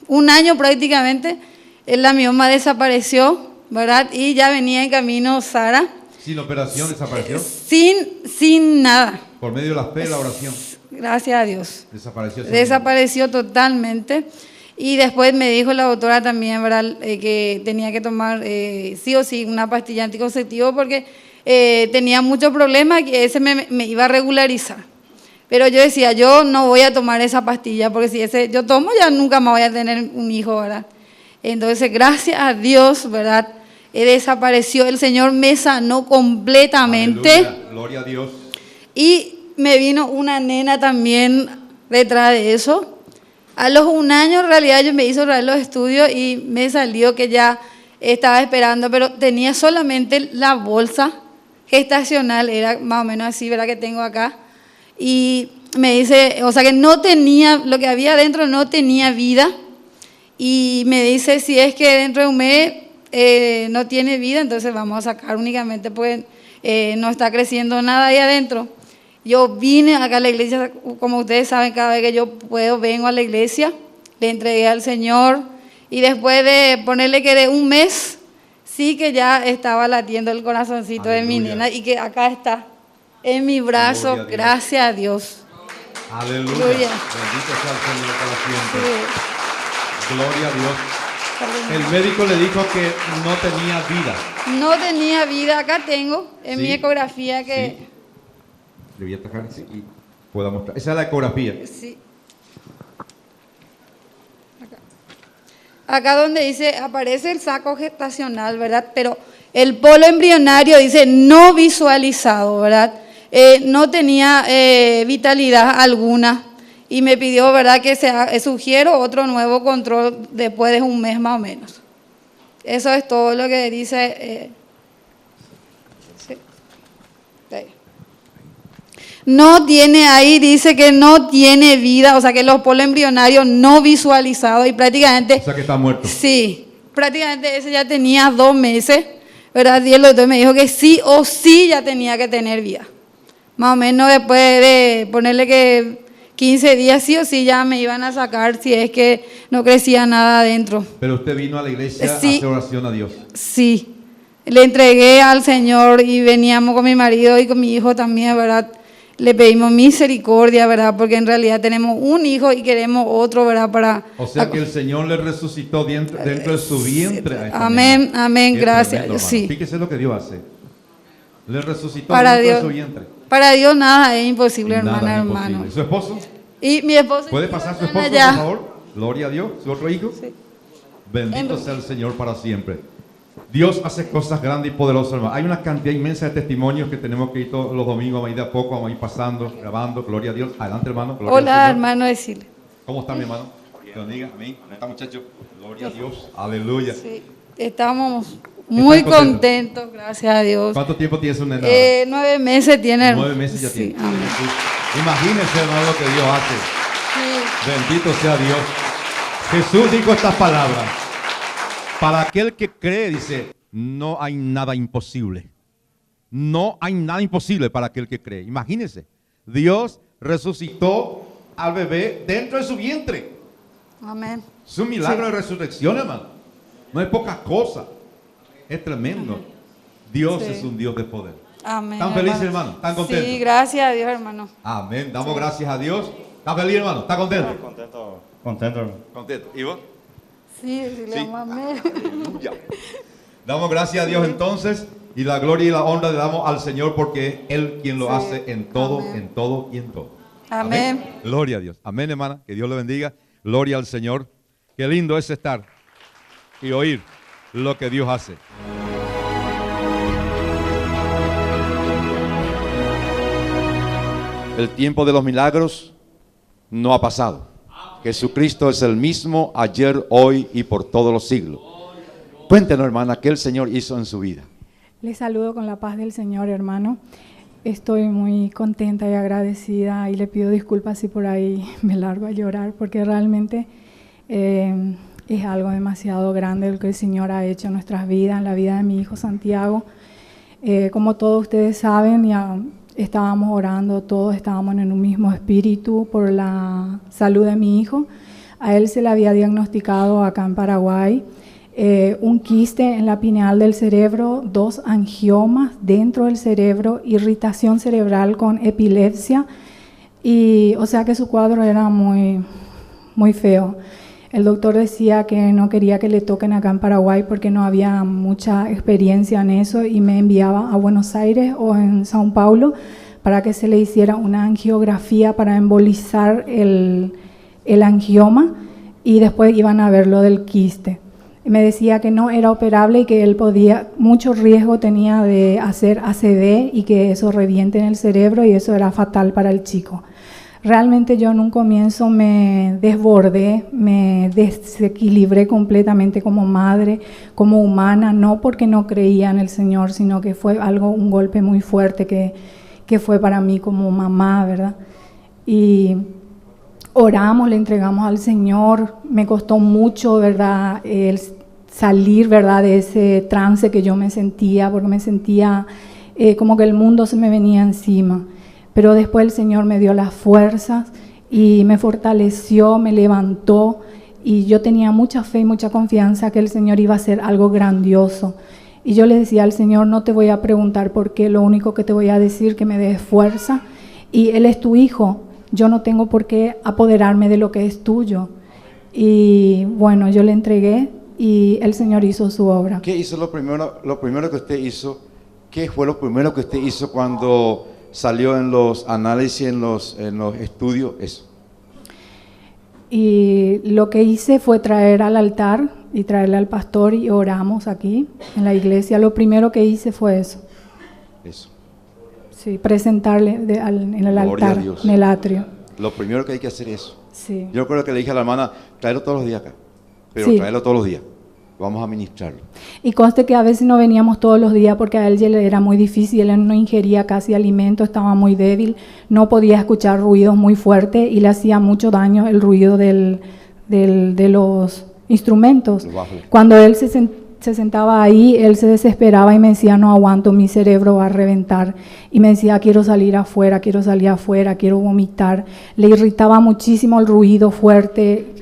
un año prácticamente, la mioma desapareció, ¿verdad? Y ya venía en camino Sara. ¿Sin operación desapareció? Sin nada. Por medio de la fe y la oración. Gracias a Dios. Desapareció. Desapareció totalmente. Y después me dijo la doctora también, ¿verdad? Que tenía que tomar sí o sí una pastilla anticonceptiva porque tenía muchos problemas y ese me iba a regularizar. Pero yo decía, yo no voy a tomar esa pastilla porque si ese yo tomo ya nunca más voy a tener un hijo, ¿verdad? Entonces, gracias a Dios, ¿verdad? Desapareció, el Señor me sanó completamente. Aleluya, gloria a Dios. Y me vino una nena también detrás de eso. A los un año en realidad yo me hice los estudios y me salió que ya estaba esperando, pero tenía solamente la bolsa gestacional, era más o menos así, ¿verdad? Que tengo acá. Y me dice, o sea que no tenía, lo que había dentro no tenía vida. Y me dice, si es que dentro de un mes no tiene vida, entonces vamos a sacar únicamente, pues no está creciendo nada ahí adentro. Yo vine acá a la iglesia, como ustedes saben, cada vez que yo puedo vengo a la iglesia, le entregué al Señor y después de ponerle que de un mes, sí que ya estaba latiendo el corazoncito de mi nena y que acá está, en mi brazo, Gloria a Dios. gracias a Dios. Aleluya. Gloria. Bendito sea el Señor para siempre. Sí. Gloria a Dios. El médico le dijo que no tenía vida. No tenía vida, acá tengo, en Sí. mi ecografía que... Sí. Le voy a atajar así y pueda mostrar. Esa es la ecografía. Sí. Acá donde dice, aparece el saco gestacional, ¿verdad? Pero el polo embrionario dice no visualizado, ¿verdad? No tenía vitalidad alguna y me pidió, ¿verdad? Que sugiero otro nuevo control después de un mes más o menos. Eso es todo lo que dice. Sí. Ahí. No tiene ahí, dice que no tiene vida, o sea que los polos embrionarios no visualizados y prácticamente... O sea que está muerto. Sí, prácticamente ese ya tenía 2 meses, ¿verdad? Y el doctor me dijo que sí o sí ya tenía que tener vida. Más o menos después de ponerle que 15 días sí o sí ya me iban a sacar si es que no crecía nada adentro. Pero usted vino a la iglesia Sí. a hacer oración a Dios. Sí, le entregué al Señor y veníamos con mi marido y con mi hijo también, ¿verdad? le pedimos misericordia, ¿verdad? Porque en realidad tenemos un hijo y queremos otro, ¿verdad? O sea que el Señor le resucitó dentro de su vientre. A esta Amén, nena. amén, Qué gracias. tremendo, hermano. Sí. Fíjese lo que Dios hace. Le resucitó Para dentro Dios, de su vientre. para Dios nada es imposible, Nada hermana, es hermano. imposible. ¿Su esposo? Y mi esposo. ¿Puede pasar su esposo, allá. por favor? Gloria a Dios. ¿Su otro hijo? Sí. Bendito sea el Señor para siempre. Dios hace cosas grandes y poderosas, hermano. Hay una cantidad inmensa de testimonios que tenemos que ir todos los domingos, vamos a ir de a poco, vamos a ir pasando, grabando. Gloria a Dios. Adelante, hermano. Gloria al Hola, Señor. hermano, decirle. ¿Cómo está mi hermano? Que lo diga. Amén. ¿Cómo está, muchacho? Gloria a Dios. Aleluya. Sí, estamos muy contentos, gracias a Dios. ¿Cuánto tiempo tiene su nena? 9 meses tiene. 9 meses ya Sí, tiene. amén. Imagínense, hermano, lo que Dios hace. Sí. Bendito sea Dios. Jesús dijo estas palabras. Para aquel que cree, dice, no hay nada imposible. No hay nada imposible para aquel que cree. Imagínense, Dios resucitó al bebé dentro de su vientre. Amén. Es un milagro de resurrección, hermano. No es poca cosa. Es tremendo. Dios Sí. es un Dios de poder. Amén. ¿Están felices, hermano? ¿Están contentos? Sí, gracias a Dios, hermano. Amén. Damos gracias a Dios. ¿Está feliz, hermano? ¿Está contento? Contento, hermano. Contento. ¿Y vos? Sí, le amé. Aleluya. Damos gracias a Dios entonces y la gloria y la honra le damos al Señor porque es Él quien lo hace en todo, en todo y en todo. Amén. Gloria a Dios. Amén, hermana. Que Dios le bendiga. Gloria al Señor. Qué lindo es estar y oír lo que Dios hace. El tiempo de los milagros no ha pasado. Jesucristo es el mismo ayer, hoy y por todos los siglos. Cuéntenos, hermana, qué el Señor hizo en su vida. Les saludo con la paz del Señor, hermano. Estoy muy contenta y agradecida y le pido disculpas si por ahí me largo a llorar porque realmente es algo demasiado grande lo que el Señor ha hecho en nuestras vidas, en la vida de mi hijo Santiago. Como todos ustedes saben, ya estábamos orando, todos estábamos en un mismo espíritu por la salud de mi hijo. A él se le había diagnosticado acá en Paraguay un quiste en la pineal del cerebro, 2 angiomas dentro del cerebro, irritación cerebral con epilepsia, y o sea que su cuadro era muy, muy feo. El doctor decía que no quería que le toquen acá en Paraguay porque no había mucha experiencia en eso y me enviaba a Buenos Aires o en São Paulo para que se le hiciera una angiografía para embolizar el angioma y después iban a ver lo del quiste. Me decía que no era operable y que él podía, mucho riesgo tenía de hacer ACV y que eso reviente en el cerebro y eso era fatal para el chico. Realmente yo en un comienzo me desbordé, me desequilibré completamente como madre, como humana, no porque no creía en el Señor, sino que fue un golpe muy fuerte que fue para mí como mamá, ¿verdad? Y oramos, le entregamos al Señor, me costó mucho, ¿verdad?, el salir, ¿verdad?, de ese trance que yo me sentía, porque me sentía como que el mundo se me venía encima. Pero después el Señor me dio las fuerzas y me fortaleció, me levantó y yo tenía mucha fe y mucha confianza que el Señor iba a hacer algo grandioso. Y yo le decía al Señor, no te voy a preguntar por qué, lo único que te voy a decir que me des fuerza y Él es tu hijo, yo no tengo por qué apoderarme de lo que es tuyo. Y bueno, yo le entregué y el Señor hizo su obra. ¿Qué hizo lo primero que usted hizo? ¿Qué fue lo primero que usted hizo cuando salió en los análisis, en los estudios, eso? Y lo que hice fue traer al altar y traerle al pastor y oramos aquí en la iglesia. Lo primero que hice fue eso. Eso. Sí, presentarle en el Gloria altar, a Dios. en el atrio. Lo primero que hay que hacer es eso. Sí. Yo creo que le dije a la hermana, tráelo todos los días acá, pero Sí. tráelo todos los días. Vamos a ministrarlo. Y conste que a veces no veníamos todos los días porque a él ya le era muy difícil, él no ingería casi alimento, estaba muy débil, no podía escuchar ruidos muy fuertes y le hacía mucho daño el ruido de los instrumentos. Cuando él se sentaba ahí, él se desesperaba y me decía, no aguanto, mi cerebro va a reventar. Y me decía, quiero salir afuera, quiero vomitar. Le irritaba muchísimo el ruido fuerte,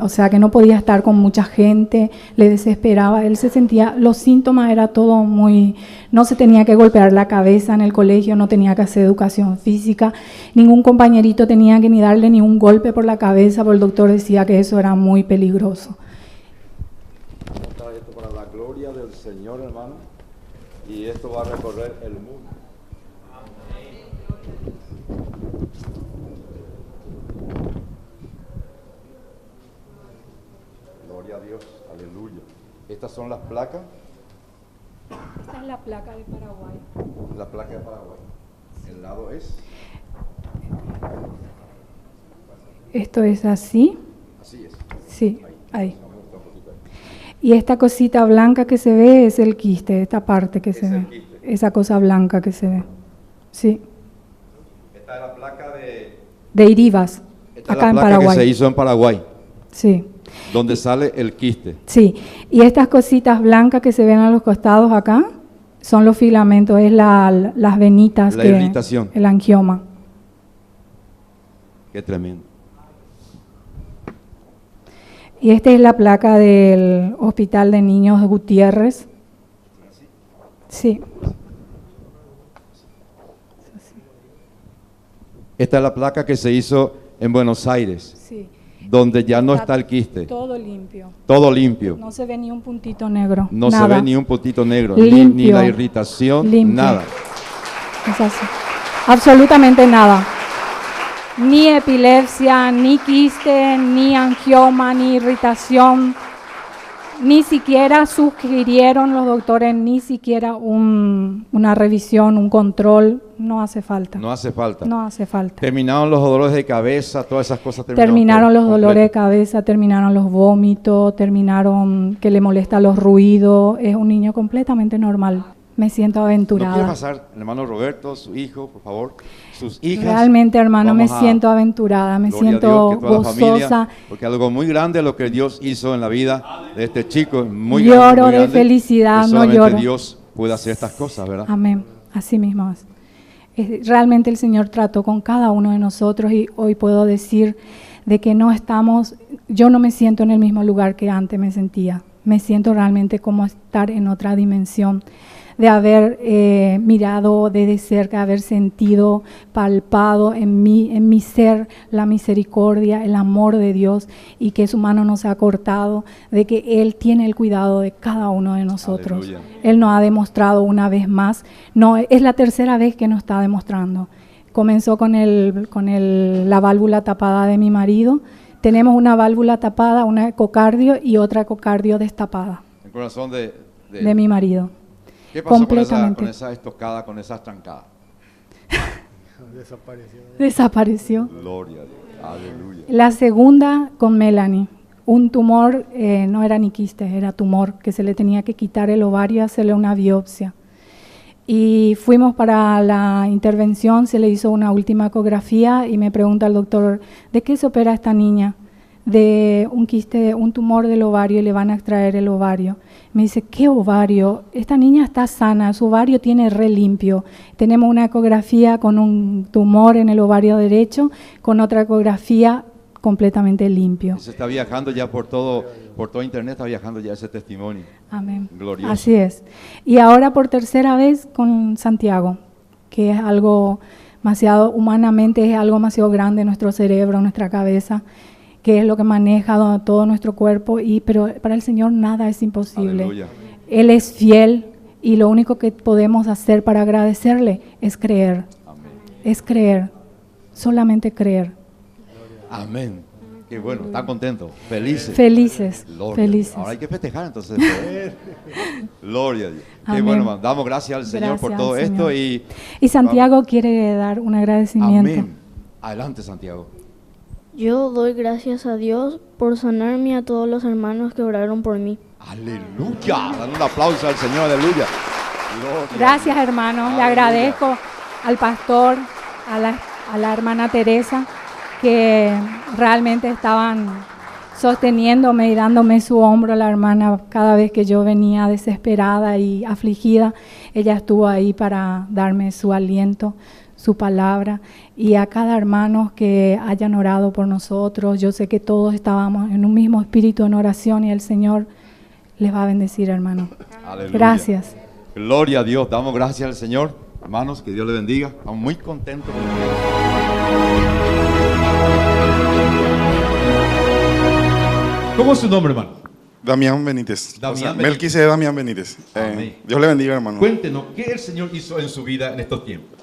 o sea, que no podía estar con mucha gente, le desesperaba. Él se sentía, los síntomas era todo muy, no se tenía que golpear la cabeza en el colegio, no tenía que hacer educación física, ningún compañerito tenía que ni darle ni un golpe por la cabeza, porque el doctor decía que eso era muy peligroso. Esto para la gloria del Señor, hermano, y esto va a recorrer el mundo. Gloria a Dios, aleluya. Estas son las placas. Esta es la placa de Paraguay. La placa de Paraguay. El lado es. Esto es así. Así es. Sí, ahí. Y esta cosita blanca que se ve es el quiste, esta parte que se ve. Esa cosa blanca que se ve. Sí. Esta es la placa de Irivas, esta acá es en la placa Paraguay. que se hizo en Paraguay. Sí. Donde sale el quiste. Sí. Y estas cositas blancas que se ven a los costados acá son los filamentos, es las venitas. La irritación. El angioma. Qué tremendo. Y esta es la placa del Hospital de Niños de Gutiérrez. Sí. Esta es la placa que se hizo en Buenos Aires. Sí. Donde ya no está el quiste. Todo limpio. Todo limpio. No se ve ni un puntito negro. No nada. se ve ni un puntito negro, Limpio. ni la irritación, Limpio. nada. Es así. Absolutamente nada. Ni epilepsia, ni quiste, ni angioma, ni irritación. Ni siquiera sugirieron los doctores, ni siquiera una revisión, un control. No hace falta. No hace falta. No hace falta. Terminaron los dolores de cabeza, todas esas cosas Terminaron los todo dolores de completo. cabeza, terminaron los vómitos, terminaron que le molesta los ruidos. Es un niño completamente normal. Me siento ¿No quiere aventurada. pasar, hermano Roberto, su hijo, por favor? Sus hijas. Realmente, hermano, me Vamos a- siento aventurada, me Gloria a siento Dios, que toda la familia, gozosa. porque algo muy grande lo que Dios hizo en la vida de este chico, muy Lloro grande, muy de grande, felicidad, que no solamente lloro. Dios puede hacer estas cosas, ¿verdad? Amén. Así mismo es. Realmente el Señor trató con cada uno de nosotros y hoy puedo decir de que no estamos, yo no me siento en el mismo lugar que antes me sentía. Me siento realmente como estar en otra dimensión, de haber mirado desde cerca, haber sentido, palpado en mi ser la misericordia, el amor de Dios y que su mano no se ha cortado, de que Él tiene el cuidado de cada uno de nosotros. Aleluya. Él nos ha demostrado una vez más, no, es la tercera vez que nos está demostrando. Comenzó con la válvula tapada de mi marido. Tenemos una válvula tapada, una ecocardio y otra ecocardio destapada El corazón de mi marido. ¿Qué pasó completamente. con esa estocada, con esas trancadas? Desapareció. Gloria a Dios. Aleluya. La segunda con Melanie. Un tumor, no era ni quiste, era tumor, que se le tenía que quitar el ovario y hacerle una biopsia. Y fuimos para la intervención, se le hizo una última ecografía y me pregunta el doctor, ¿de qué se opera esta niña? De un quiste, un tumor del ovario y le van a extraer el ovario. Me dice, ¿qué ovario? Esta niña está sana, su ovario tiene re limpio. Tenemos una ecografía con un tumor en el ovario derecho, con otra ecografía completamente limpio. Se está viajando ya por todo internet, está viajando ya ese testimonio. Amén. Glorioso. Así es. Y ahora por tercera vez con Santiago, que es algo demasiado, humanamente es algo demasiado grande en nuestro cerebro, nuestra cabeza, que es lo que maneja todo nuestro cuerpo, pero para el Señor nada es imposible. Aleluya. Él es fiel y lo único que podemos hacer para agradecerle es creer. Amén. Es creer, solamente creer. Amén. Qué bueno, están contentos, felices. Felices, Gloria a Dios. felices. Ahora hay que festejar entonces. Gloria a Dios. Qué Amén. bueno, hermano. Damos gracias al Señor por Gracias todo al esto Señor. y Santiago quiere dar un agradecimiento. amén. Adelante, Santiago. Yo doy gracias a Dios por sanarme y a todos los hermanos que oraron por mí. Aleluya. Dan un aplauso al Señor, aleluya. Gloria. Gracias, hermano. Le agradezco al pastor, a la hermana Teresa, que realmente estaban sosteniéndome y dándome su hombro. La hermana, cada vez que yo venía desesperada y afligida, ella estuvo ahí para darme su aliento, su palabra. Y a cada hermano que hayan orado por nosotros, yo sé que todos estábamos en un mismo espíritu en oración y el Señor les va a bendecir, hermano. Aleluya. Gracias. Gloria a Dios, damos gracias al Señor. Hermanos, que Dios les bendiga. Estamos muy contentos. ¿Cómo es su nombre, hermano? Damián Benítez. Damián Melquisede Damián Benítez. Amén. Dios le bendiga, hermano. Cuéntenos, ¿qué el Señor hizo en su vida en estos tiempos?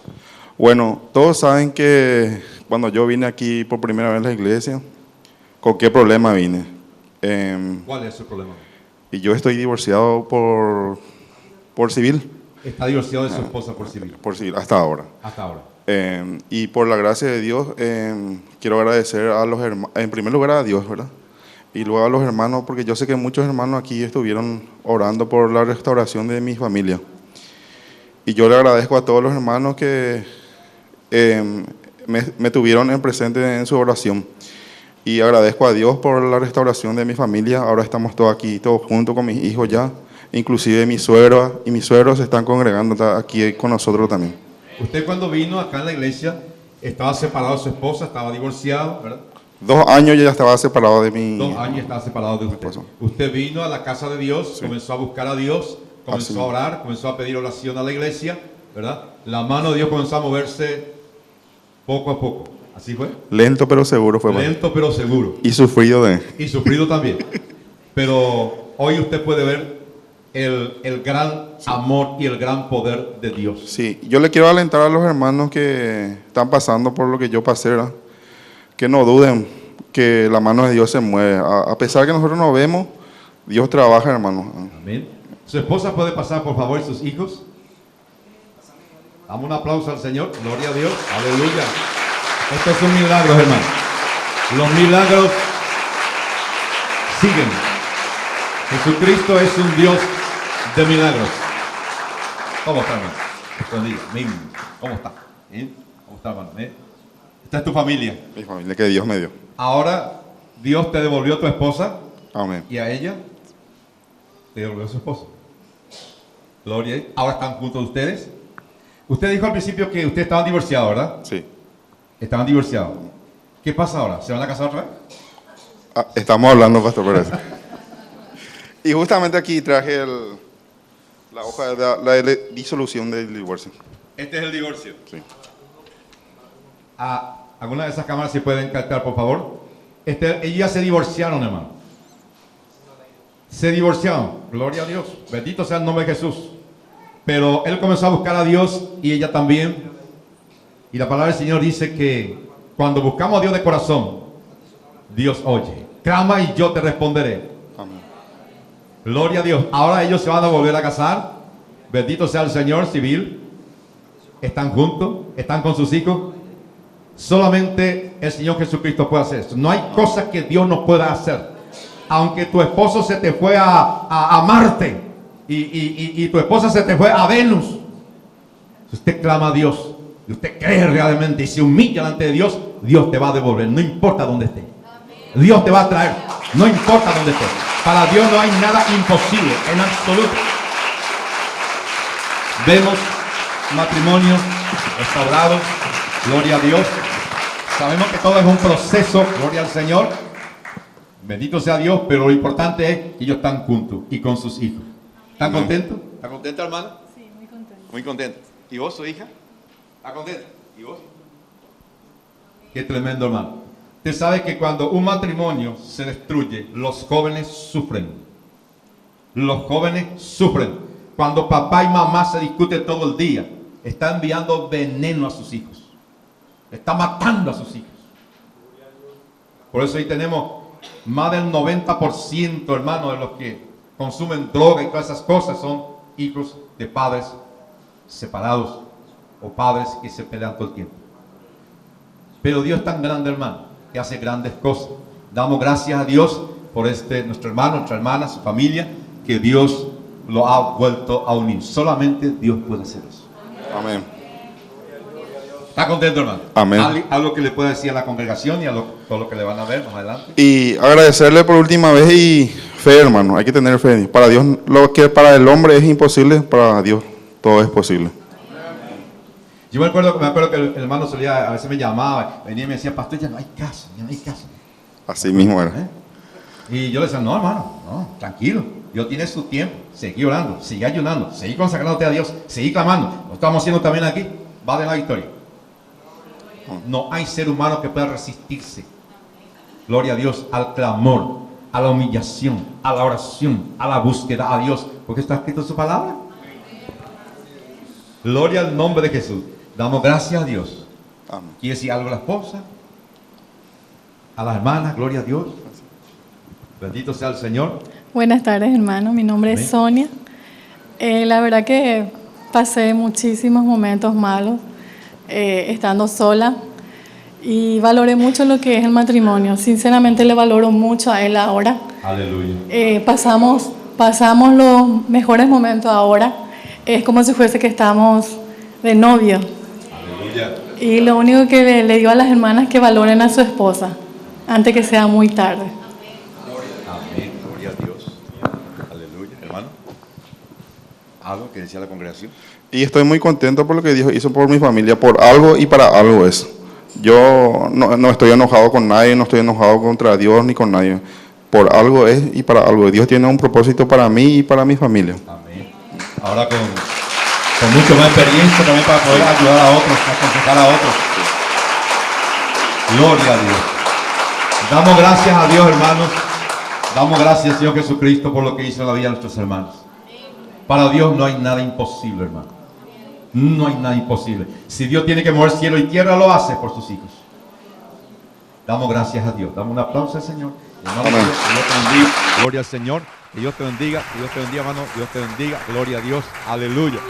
Bueno, todos saben que cuando yo vine aquí por primera vez a la iglesia, ¿con qué problema vine? ¿Cuál es su problema? Y yo estoy divorciado por civil. Está divorciado de su esposa por civil. Por civil, hasta ahora. Hasta ahora. Y por la gracia de Dios, quiero agradecer a los hermanos, en primer lugar a Dios, ¿verdad? Y luego a los hermanos, porque yo sé que muchos hermanos aquí estuvieron orando por la restauración de mi familia. Y yo le agradezco a todos los hermanos que me tuvieron en presente en su oración. Y agradezco a Dios por la restauración de mi familia. Ahora estamos todos aquí, todos juntos con mis hijos ya. Inclusive mi suegra y mis suegros se están congregando aquí con nosotros también. Usted cuando vino acá en la iglesia, estaba separado de su esposa, estaba divorciado, ¿verdad? 2 años yo ya estaba separado de mi... 2 años estaba separado de usted. Usted vino a la casa de Dios, Sí. comenzó a buscar a Dios, comenzó Así. a orar, comenzó a pedir oración a la iglesia, ¿verdad? La mano de Dios comenzó a moverse poco a poco. ¿Así fue? Lento pero seguro fue. Lento pero seguro. Y sufrido de... Y sufrido también. Pero hoy usted puede ver el gran amor y el gran poder de Dios. Sí, yo le quiero alentar a los hermanos que están pasando por lo que yo pasé, ¿verdad? Que no duden que la mano de Dios se mueve. A pesar que nosotros no vemos, Dios trabaja, hermano. Amén. ¿Su esposa puede pasar, por favor, y sus hijos? Damos un aplauso al Señor. Gloria a Dios. Aleluya. Esto es un milagro, hermano. Los milagros siguen. Jesucristo es un Dios de milagros. ¿Cómo está, hermano? Escondido. ¿Cómo está? ¿Bien? ¿Cómo está, hermano? ¿Bien? Esta es tu familia. Mi familia que Dios me dio. Ahora Dios te devolvió a tu esposa. Amén. Y a ella te devolvió a su esposo. Gloria a Dios. Ahora están juntos ustedes. Usted dijo al principio que ustedes estaban divorciados, ¿verdad? Sí. Estaban divorciados. ¿Qué pasa ahora? ¿Se van a casar otra vez? Estamos hablando, pastor, por eso. Y justamente aquí traje la hoja de la disolución del divorcio. Este es el divorcio. Sí. ¿Alguna de esas cámaras se pueden captar, por favor? Ellos ya se divorciaron, hermano. Se divorciaron. Gloria a Dios. Bendito sea el nombre de Jesús. Pero él comenzó a buscar a Dios y ella también. Y la palabra del Señor dice que cuando buscamos a Dios de corazón, Dios oye. Clama y yo te responderé. Amén. Gloria a Dios. Ahora ellos se van a volver a casar. Bendito sea el Señor civil. Están juntos, están con sus hijos. Solamente el Señor Jesucristo puede hacer esto. No hay cosa que Dios no pueda hacer. Aunque tu esposo se te fue a Marte y tu esposa se te fue a Venus, si usted clama a Dios y usted cree realmente y se humilla delante de Dios, Dios te va a devolver, no importa dónde esté. Dios te va a traer, no importa dónde esté. Para Dios no hay nada imposible, en absoluto. Vemos matrimonios restaurados, gloria a Dios. Sabemos que todo es un proceso, gloria al Señor. Bendito sea Dios, pero lo importante es que ellos están juntos y con sus hijos. ¿Están contentos? ¿Está contenta, hermana? Sí, muy contenta. Muy contenta. ¿Y vos, su hija? ¿Está contenta? ¿Y vos? Qué tremendo, hermano. Usted sabe que cuando un matrimonio se destruye, los jóvenes sufren. Los jóvenes sufren. Cuando papá y mamá se discuten todo el día, está enviando veneno a sus hijos. Está matando a sus hijos. Por eso ahí tenemos más del 90%, hermano, de los que consumen droga y todas esas cosas son hijos de padres separados o padres que se pelean todo el tiempo. Pero Dios es tan grande, hermano, que hace grandes cosas. Damos gracias a Dios por nuestro hermano, nuestra hermana, su familia, que Dios lo ha vuelto a unir. Solamente Dios puede hacer eso. Amén. ¿Está contento, hermano? Amén. Algo que le pueda decir a la congregación y a todo lo que le van a ver más adelante. Y agradecerle por última vez y fe, hermano. Hay que tener fe. Para Dios, lo que para el hombre es imposible, para Dios todo es posible. Yo me acuerdo que el hermano solía, a veces me llamaba, venía y me decía, pastor, ya no hay caso, ya no hay caso. Así mismo era. Y yo le decía, no, hermano, no, tranquilo. Dios tiene su tiempo. Seguí orando, sigue ayunando, seguí consagrándote a Dios, seguí clamando. Lo estamos haciendo también aquí. Va de la victoria. No hay ser humano que pueda resistirse. Gloria a Dios, al clamor, a la humillación, a la oración, a la búsqueda a Dios. Porque está escrito en su palabra. Gloria al nombre de Jesús. Damos gracias a Dios. Amén. ¿Quiere decir algo a la esposa? A las hermanas, gloria a Dios. Bendito sea el Señor. Buenas tardes, hermano. Mi nombre es Sonia. La verdad que pasé muchísimos momentos malos estando sola y valoré mucho lo que es el matrimonio. Sinceramente le valoro mucho a él ahora. Aleluya. Pasamos los mejores momentos ahora. Es como si fuese que estamos de novio. Aleluya. Y lo único que le digo a las hermanas es que valoren a su esposa antes que sea muy tarde. Amén, gloria a Dios. Aleluya, hermano. ¿Algo que decía la congregación? Y estoy muy contento por lo que Dios hizo por mi familia, por algo y para algo es. Yo no estoy enojado con nadie, no estoy enojado contra Dios ni con nadie. Por algo es y para algo. Dios tiene un propósito para mí y para mi familia. Amén. Ahora con mucho más experiencia también para poder ayudar a otros, aconsejar a otros. Gloria a Dios. Damos gracias a Dios, hermanos. Damos gracias, Señor Jesucristo, por lo que hizo en la vida de nuestros hermanos. Para Dios no hay nada imposible, hermano. No hay nada imposible. Si Dios tiene que mover cielo y tierra, lo hace por sus hijos. Damos gracias a Dios. Damos un aplauso al Señor. Hermano, que Dios te bendiga. Gloria al Señor. Que Dios te bendiga. Que Dios te bendiga, hermano. Dios te bendiga. Gloria a Dios. Aleluya.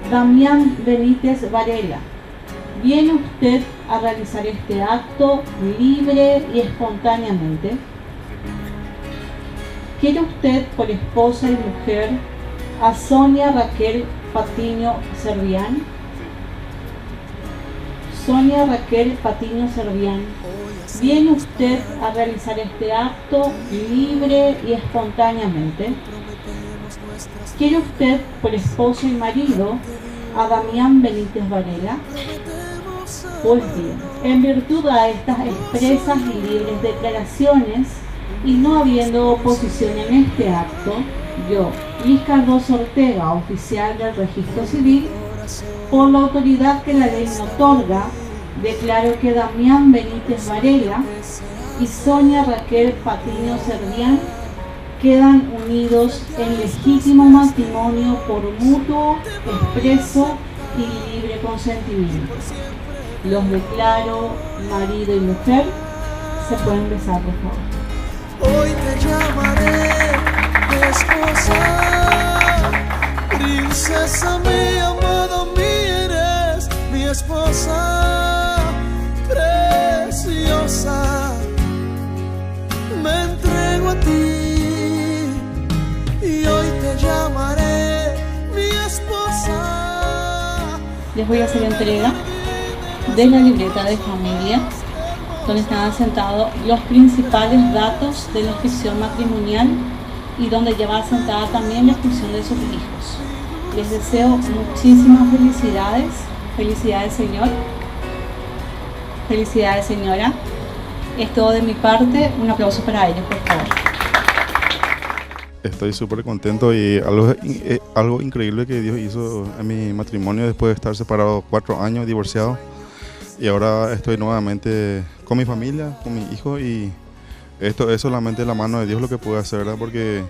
Damián Benítez Varela, ¿viene usted a realizar este acto libre y espontáneamente? ¿Quiere usted por esposa y mujer a Sonia Raquel Patiño Servián? Sonia Raquel Patiño Servián, ¿viene usted a realizar este acto libre y espontáneamente? ¿Quiere usted por esposo y marido a Damián Benítez Varela? Pues bien, en virtud a estas expresas y libres declaraciones y no habiendo oposición en este acto, yo, Luis Cardoso Ortega, oficial del Registro Civil, por la autoridad que la ley me otorga, declaro que Damián Benítez Varela y Sonia Raquel Patiño Servián quedan unidos en legítimo matrimonio por mutuo, expreso y libre consentimiento. Los declaro marido y mujer. Se pueden besar, por favor. Hoy te llamaré mi esposa, princesa mía, amada mía, eres mi esposa preciosa. Me entrego a ti. Y hoy te llamaré mi esposa. Les voy a hacer entrega de la libreta de familia, donde están asentados los principales datos de la inscripción matrimonial y donde lleva asentada también la inscripción de sus hijos. Les deseo muchísimas felicidades. Felicidades, Señor. Felicidades, señora. Es todo de mi parte. Un aplauso para ellos, por favor. Estoy súper contento y algo increíble que Dios hizo en mi matrimonio después de estar separado 4 años, divorciado. Y ahora estoy nuevamente con mi familia, con mi hijo, y esto es solamente la mano de Dios lo que puede hacer, ¿verdad? Porque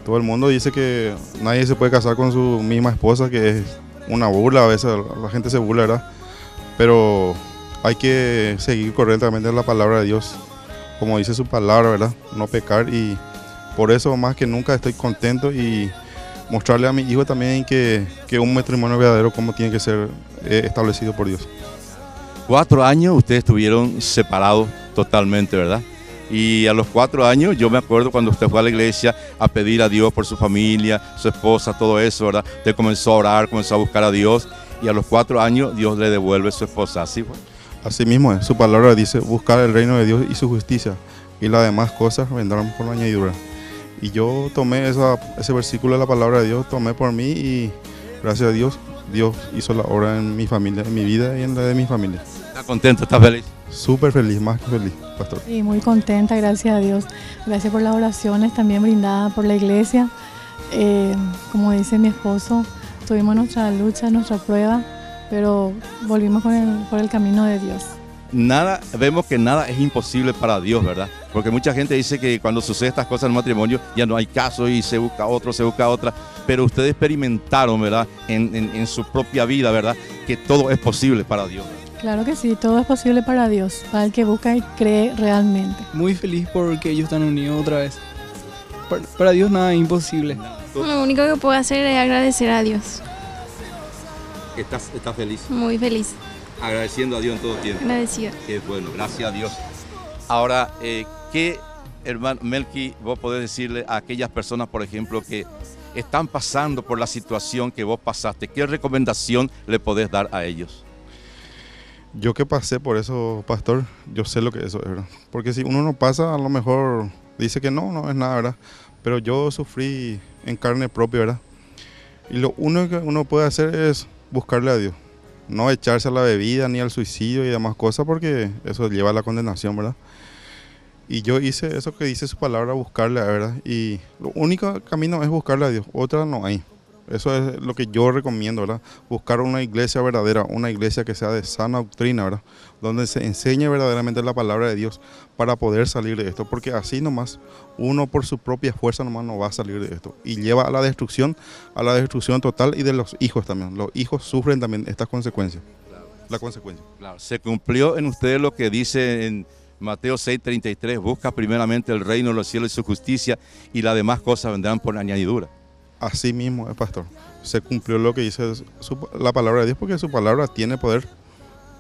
Todo el mundo dice que nadie se puede casar con su misma esposa, que es una burla, a veces la gente se burla, ¿verdad? Pero hay que seguir correctamente la palabra de Dios, como dice su palabra, ¿verdad? No pecar, y por eso más que nunca estoy contento y mostrarle a mi hijo también que un matrimonio verdadero como tiene que ser establecido por Dios. 4 años ustedes estuvieron separados totalmente, ¿verdad? Y a los 4 años, yo me acuerdo cuando usted fue a la iglesia a pedir a Dios por su familia, su esposa, todo eso, ¿verdad? Usted comenzó a orar, comenzó a buscar a Dios, y a los 4 años Dios le devuelve su esposa, ¿así fue? Así mismo es, su palabra dice, buscar el reino de Dios y su justicia, y las demás cosas vendrán por añadidura. Y yo tomé ese versículo de la palabra de Dios, tomé por mí, y gracias a Dios, Dios hizo la obra en mi familia, en mi vida y en la de mi familia. ¿Está contento? ¿Está feliz? Súper feliz, más que feliz, pastor. Sí, muy contenta, gracias a Dios. Gracias por las oraciones también brindadas por la iglesia. Como dice mi esposo, tuvimos nuestra lucha, nuestra prueba, pero volvimos por el camino de Dios. Vemos que nada es imposible para Dios, ¿verdad? Porque mucha gente dice que cuando suceden estas cosas en el matrimonio ya no hay caso y se busca otro, se busca otra. Pero ustedes experimentaron, ¿verdad? En su propia vida, ¿verdad? Que todo es posible para Dios, ¿verdad? Claro que sí, todo es posible para Dios, para el que busca y cree realmente. Muy feliz porque ellos están unidos otra vez. Para Dios nada es imposible. Lo único que puedo hacer es agradecer a Dios. ¿Estás feliz? Muy feliz. Agradeciendo a Dios en todo tiempo. Agradecida. Qué bueno, gracias a Dios. Ahora, ¿qué, hermano Melqui, vos podés decirle a aquellas personas, por ejemplo, que están pasando por la situación que vos pasaste? ¿Qué recomendación le podés dar a ellos? Yo que pasé por eso, pastor, yo sé lo que eso es, ¿verdad? Porque si uno no pasa, a lo mejor dice que no es nada, ¿verdad? Pero yo sufrí en carne propia, ¿verdad? Y lo único que uno puede hacer es buscarle a Dios. No echarse a la bebida ni al suicidio y demás cosas, porque eso lleva a la condenación, ¿verdad? Y yo hice eso que dice su palabra, buscarle, ¿verdad? Y lo único camino es buscarle a Dios, otra no hay. Eso es lo que yo recomiendo, ¿verdad? Buscar una iglesia verdadera, una iglesia que sea de sana doctrina, ¿verdad? Donde se enseñe verdaderamente la palabra de Dios para poder salir de esto. Porque así nomás, uno por su propia fuerza nomás no va a salir de esto. Y lleva a la destrucción total y de los hijos también. Los hijos sufren también estas consecuencias. La consecuencia. Claro, se cumplió en ustedes lo que dice en Mateo 6:33, busca primeramente el reino de los cielos y su justicia, y las demás cosas vendrán por añadidura. Así mismo es, pastor. Se cumplió lo que dice la palabra de Dios, porque su palabra tiene poder.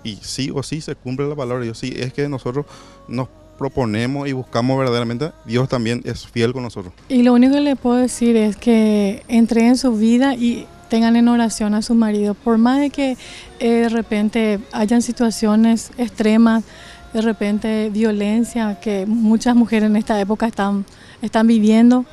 Y sí o sí se cumple la palabra de Dios. Sí, es que nosotros nos proponemos y buscamos verdaderamente, Dios también es fiel con nosotros. Y lo único que le puedo decir es que entreguen su vida y tengan en oración a su marido. Por más de que de repente hayan situaciones extremas, de repente violencia, que muchas mujeres en esta época están viviendo.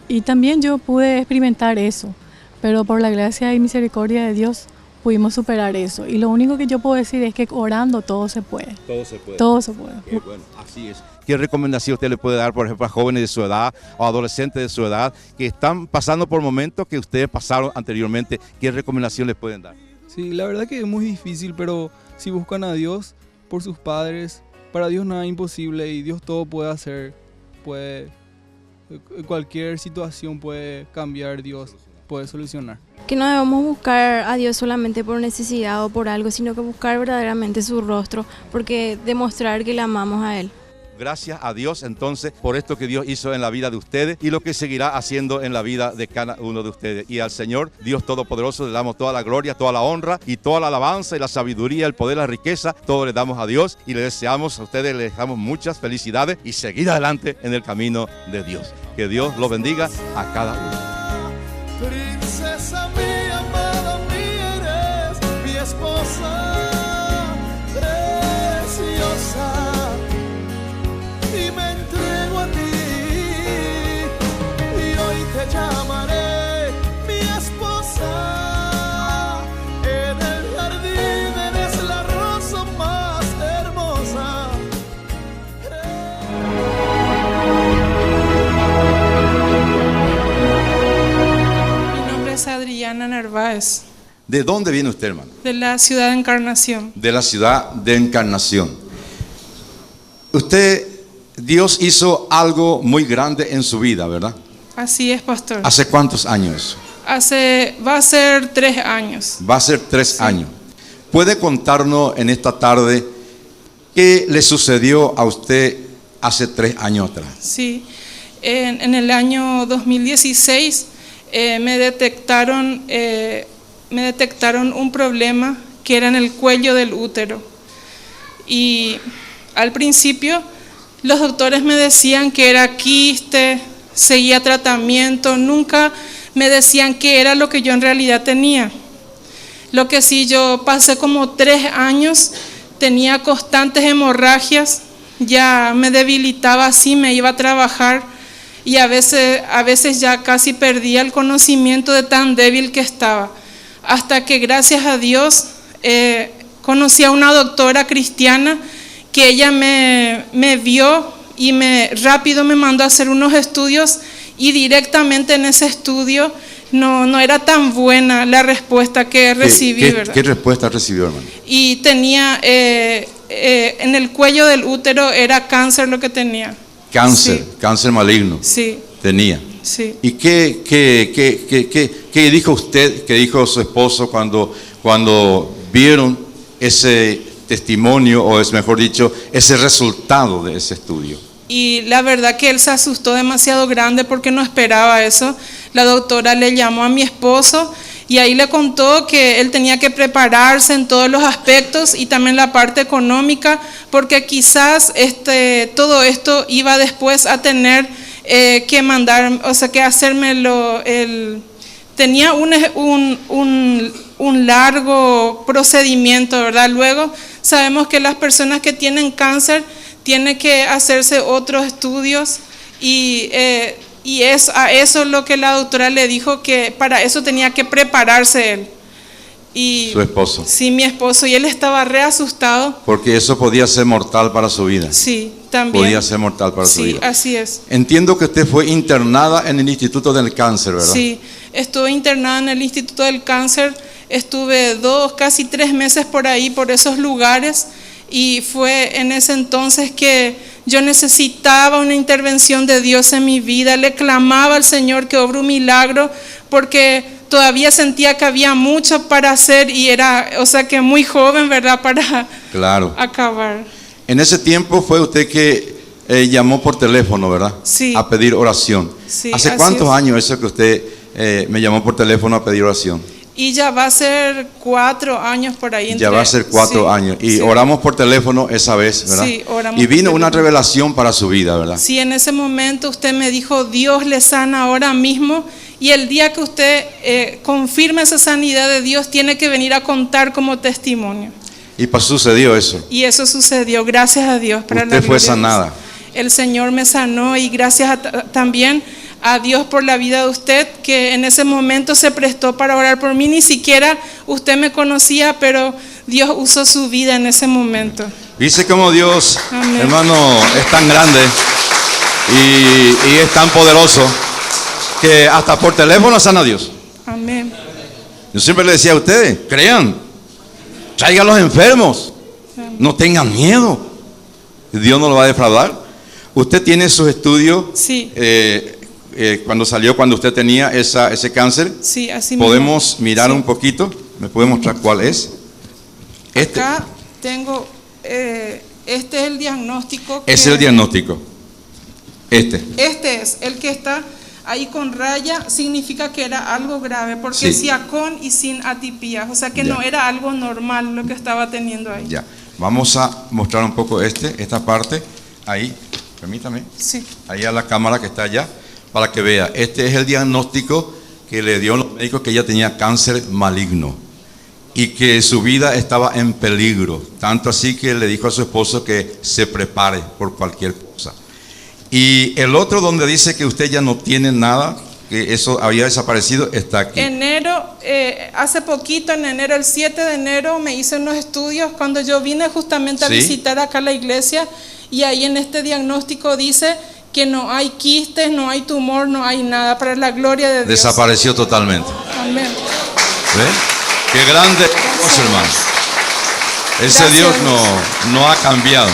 Y también yo pude experimentar eso, pero por la gracia y misericordia de Dios pudimos superar eso. Y lo único que yo puedo decir es que orando todo se puede. Todo se puede. Todo se puede. Qué bueno, así es. ¿Qué recomendación usted le puede dar, por ejemplo, a jóvenes de su edad o adolescentes de su edad que están pasando por momentos que ustedes pasaron anteriormente? ¿Qué recomendación les pueden dar? Sí, la verdad que es muy difícil, pero si buscan a Dios por sus padres, para Dios nada es imposible y Dios todo puede hacer, cualquier situación puede cambiar, Dios puede solucionar. Que no debemos buscar a Dios solamente por necesidad o por algo, sino que buscar verdaderamente su rostro, porque demostrar que le amamos a Él. Gracias a Dios entonces por esto que Dios hizo en la vida de ustedes y lo que seguirá haciendo en la vida de cada uno de ustedes. Y al Señor, Dios Todopoderoso, le damos toda la gloria, toda la honra y toda la alabanza y la sabiduría, el poder, la riqueza. Todo le damos a Dios y le deseamos a ustedes, le dejamos muchas felicidades y seguir adelante en el camino de Dios. Que Dios los bendiga a cada uno. Princesa mía, amada mía, eres mi esposa preciosa. Y me entrego a ti, y hoy te llamaré mi esposa. En el jardín eres la rosa más hermosa. Mi nombre es Adriana Narváez. ¿De dónde viene usted, hermano? De la ciudad de Encarnación. De la ciudad de Encarnación. Dios hizo algo muy grande en su vida, ¿verdad? Así es, pastor. ¿Hace cuántos años? Va a ser 3 años. Va a ser 3 años. ¿Puede contarnos en esta tarde qué le sucedió a usted hace 3 años atrás? Sí, en el año 2016 me detectaron un problema que era en el cuello del útero. Y al principio los doctores me decían que era quiste, seguía tratamiento, nunca me decían qué era lo que yo en realidad tenía. Lo que sí, yo pasé como 3 años, tenía constantes hemorragias, ya me debilitaba así, me iba a trabajar y a veces ya casi perdía el conocimiento de tan débil que estaba. Hasta que gracias a Dios conocí a una doctora cristiana que ella me vio y rápido me mandó a hacer unos estudios y directamente en ese estudio no era tan buena la respuesta que recibí. ¿Qué respuesta recibió, hermano? Y tenía, en el cuello del útero era cáncer lo que tenía. Cáncer, Sí. cáncer maligno. Sí. Tenía. Sí. ¿Y qué dijo usted, qué dijo su esposo cuando vieron ese testimonio, o es mejor dicho, ese resultado de ese estudio? Y la verdad que él se asustó demasiado grande porque no esperaba eso. La doctora le llamó a mi esposo y ahí le contó que él tenía que prepararse en todos los aspectos y también la parte económica, porque quizás todo esto iba después a tener que mandar, o sea, que hacérmelo. Tenía un largo procedimiento, ¿verdad? Luego sabemos que las personas que tienen cáncer tienen que hacerse otros estudios y es a eso lo que la doctora le dijo, que para eso tenía que prepararse él. Y Su esposo. Sí, mi esposo, y él estaba re asustado. Porque eso podía ser mortal para su vida. Sí, también. Podía ser mortal para su vida. Sí, así es. Entiendo que usted fue internada en el Instituto del Cáncer, ¿verdad? Sí, estuve internada en el Instituto del Cáncer, estuve casi 3 meses por ahí, por esos lugares, y fue en ese entonces que yo necesitaba una intervención de Dios en mi vida. Le clamaba al Señor que obre un milagro, porque todavía sentía que había mucho para hacer y era, o sea, que muy joven, ¿verdad?, para acabar. En ese tiempo fue usted que llamó por teléfono, ¿verdad? Sí. A pedir oración. Sí, ¿Hace así cuántos es. años eso que usted me llamó por teléfono a pedir oración? Y ya va a ser 4 años por ahí. Ya va a ser 4 años. Y oramos por teléfono esa vez, ¿verdad? Sí, oramos y por vino una teléfono. revelación para su vida, ¿verdad? Sí, en ese momento usted me dijo, Dios le sana ahora mismo, y el día que usted confirme esa sanidad de Dios, tiene que venir a contar como testimonio. Y sucedió eso. Y eso sucedió, gracias a Dios. Para Usted fue sanada. El Señor me sanó, y gracias también a Dios por la vida de usted, que en ese momento se prestó para orar por mí. Ni siquiera usted me conocía, pero Dios usó su vida en ese momento. Dice como Dios, Amén. hermano, es tan grande y es tan poderoso que hasta por teléfono sana a Dios. Amén. Yo siempre le decía a ustedes, crean, traigan a los enfermos, no tengan miedo, Dios no lo va a defraudar. Usted tiene sus estudios. Sí. Cuando usted tenía ese cáncer, Sí, así mismo. podemos mirar Sí. un poquito. ¿Me puede mostrar cuál es? Acá tengo, este es el diagnóstico. Es el diagnóstico. Este es el que está ahí con raya, significa que era algo grave, porque Sí. decía con y sin atipías, o sea que Ya. no era algo normal lo que estaba teniendo ahí. Ya. Vamos a mostrar un poco esta parte. Ahí, permítame. Sí. Ahí a la cámara que está allá, para que vea. Este es el diagnóstico que le dio los médicos, que ella tenía cáncer maligno y que su vida estaba en peligro. Tanto así que le dijo a su esposo que se prepare por cualquier cosa. Y el otro, donde dice que usted ya no tiene nada, que eso había desaparecido, está aquí. Enero, hace poquito, en enero, el 7 de enero, me hice unos estudios cuando yo vine justamente a Sí. visitar acá la iglesia, y ahí en este diagnóstico dice que no hay quistes, no hay tumor, no hay nada, para la gloria de Dios. Desapareció totalmente. Amén. ¿Ve? Qué grande cosa, hermano. Ese Gracias, Dios no ha cambiado.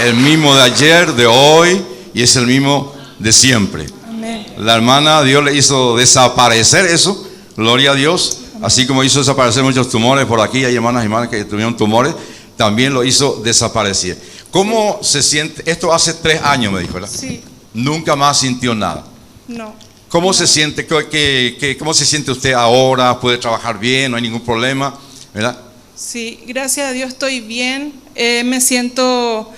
El mismo de ayer, de hoy, y es el mismo de siempre. Amén. La hermana, Dios le hizo desaparecer eso, gloria a Dios. Así como hizo desaparecer muchos tumores por aquí, hay hermanas que tuvieron tumores, también lo hizo desaparecer. ¿Cómo se siente? Esto hace 3 años me dijo, ¿verdad? Sí. Nunca más sintió nada. No. ¿Cómo se siente? ¿Cómo se siente usted ahora? ¿Puede trabajar bien? ¿No hay ningún problema? ¿Verdad? Sí, gracias a Dios estoy bien. Me siento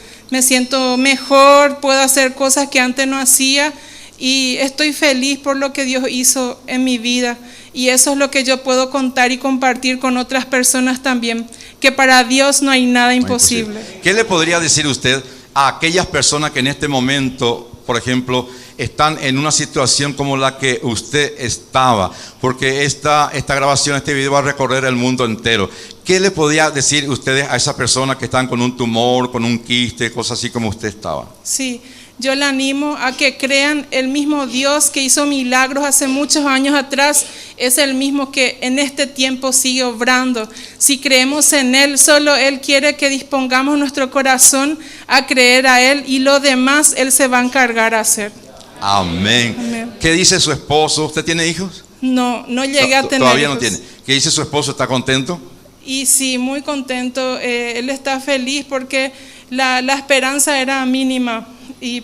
mejor, puedo hacer cosas que antes no hacía y estoy feliz por lo que Dios hizo en mi vida. Y eso es lo que yo puedo contar y compartir con otras personas también, que para Dios no hay nada imposible. ¿Qué le podría decir usted a aquellas personas que en este momento, por ejemplo, están en una situación como la que usted estaba? Porque esta grabación, este video va a recorrer el mundo entero. ¿Qué le podría decir ustedes a esas personas que están con un tumor, con un quiste, cosas así como usted estaba? Sí, yo le animo a que crean el mismo Dios que hizo milagros hace muchos años atrás, es el mismo que en este tiempo sigue obrando. Si creemos en Él, solo Él quiere que dispongamos nuestro corazón a creer a Él y lo demás Él se va a encargar a hacer. Amén. Amén. ¿Qué dice su esposo? ¿Usted tiene hijos? No llegué a tener Todavía hijos. no tiene. ¿Qué dice su esposo? ¿Está contento? Y sí, muy contento. Él está feliz porque la esperanza era mínima.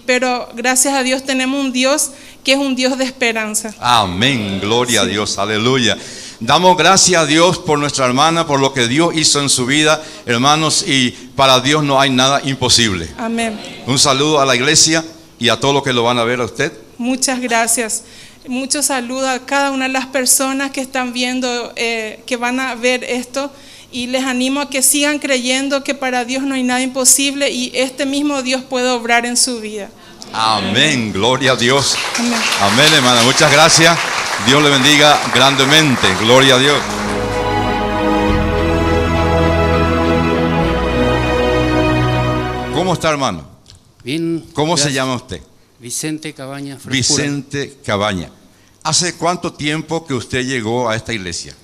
Pero gracias a Dios tenemos un Dios que es un Dios de esperanza. Amén, gloria a Dios, aleluya. Damos gracias a Dios por nuestra hermana, por lo que Dios hizo en su vida, hermanos, y para Dios no hay nada imposible. Amén. Un saludo a la iglesia y a todos los que lo van a ver a usted. Muchas gracias. Muchos saludos a cada una de las personas que están viendo, que van a ver esto. Y les animo a que sigan creyendo que para Dios no hay nada imposible y este mismo Dios puede obrar en su vida. Amén, gloria a Dios. Amén. Amén, hermana, muchas gracias. Dios le bendiga grandemente, gloria a Dios. ¿Cómo está, hermano? Bien. ¿Cómo Gracias. se llama usted? Vicente Cabaña Frescura. Vicente Cabaña. ¿Hace cuánto tiempo que usted llegó a esta iglesia?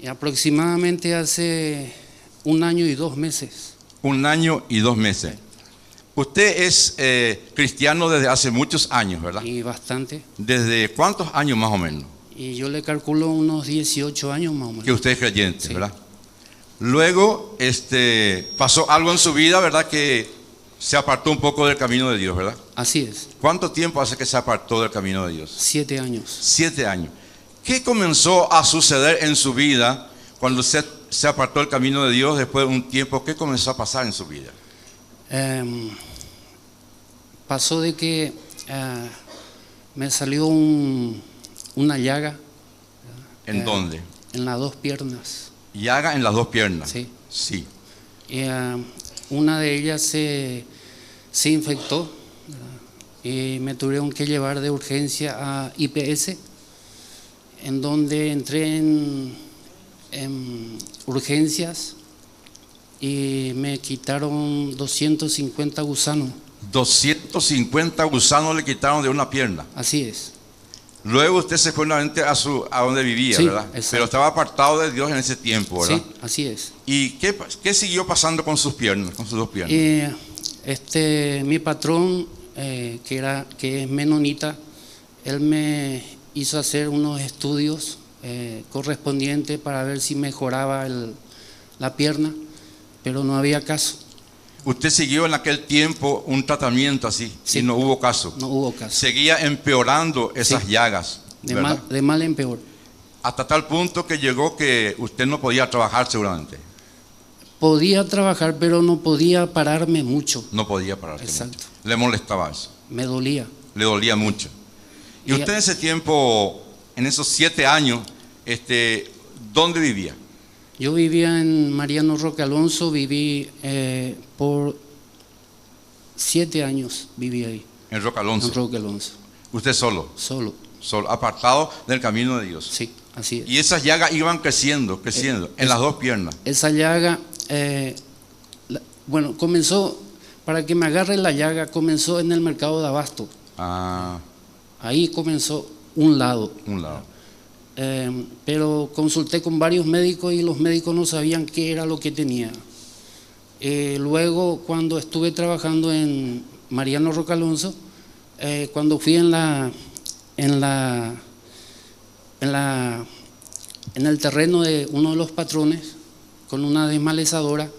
Y aproximadamente hace 1 año y 2 meses. 1 año y 2 meses. Usted es cristiano desde hace muchos años, ¿verdad? Y bastante. ¿Desde cuántos años más o menos? Y yo le calculo unos 18 años más o menos. Que usted es creyente, sí, ¿verdad? Luego pasó algo en su vida, ¿verdad? Que se apartó un poco del camino de Dios, ¿verdad? Así es. ¿Cuánto tiempo hace que se apartó del camino de Dios? 7 años. 7 años. ¿Qué comenzó a suceder en su vida cuando se apartó del camino de Dios después de un tiempo? ¿Qué comenzó a pasar en su vida? Pasó de que me salió una llaga. ¿En dónde? En las 2 piernas. ¿Llaga en las 2 piernas? Sí. Sí. Una de ellas se infectó, ¿verdad? Y me tuvieron que llevar de urgencia a IPS, en donde entré en urgencias y me quitaron 250 gusanos. 250 gusanos le quitaron de una pierna. Así es. Luego usted se fue nuevamente a donde vivía, Sí, ¿verdad? exacto. Pero estaba apartado de Dios en ese tiempo, ¿verdad? Sí, así es. ¿Y qué siguió pasando con sus piernas, con sus 2 piernas? Mi patrón, que es menonita, él me hizo hacer unos estudios correspondientes para ver si mejoraba la pierna, pero no había caso. ¿Usted siguió en aquel tiempo un tratamiento así? Sí. Y no hubo caso. No hubo caso. Seguía empeorando esas Sí. llagas, ¿verdad? De mal en peor. Hasta tal punto que llegó que usted no podía trabajar seguramente. Podía trabajar, pero no podía pararme mucho. No podía pararse. Exacto. Mucho. Le molestaba eso. Me dolía. Le dolía mucho. Y usted en ese tiempo, en esos 7 años, ¿dónde vivía? Yo vivía en Mariano Roque Alonso, viví por 7 años, viví ahí. En Roque Alonso. En Roque Alonso. ¿Usted solo? Solo. Solo, apartado del camino de Dios. Sí, así es. Y esas llagas iban creciendo, en las 2 piernas. Esa llaga, comenzó, para que me agarre la llaga, comenzó en el mercado de abasto. Ah. Ahí comenzó un lado. Un lado. Pero consulté con varios médicos y los médicos no sabían qué era lo que tenía. Luego, cuando estuve trabajando en Mariano Roque Alonso, cuando fui en la en el terreno de uno de los patrones, con una desmalezadora,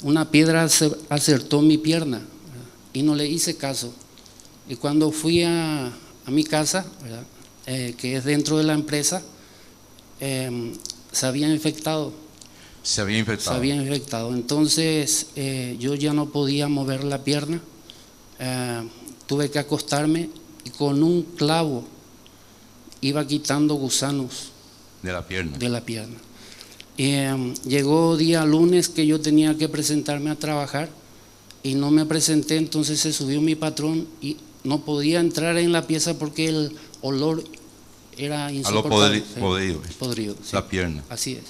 una piedra acertó mi pierna, ¿verdad? Y no le hice caso. Y cuando fui a mi casa, ¿verdad? Que es dentro de la empresa, se había infectado. Se había infectado. Se había infectado. Entonces yo ya no podía mover la pierna, tuve que acostarme y con un clavo iba quitando gusanos de la pierna. De la pierna. Llegó día lunes que yo tenía que presentarme a trabajar y no me presenté, entonces se subió mi patrón y no podía entrar en la pieza porque el olor era insoportable. A lo podrido. Podrido, sí. La pierna. Así es.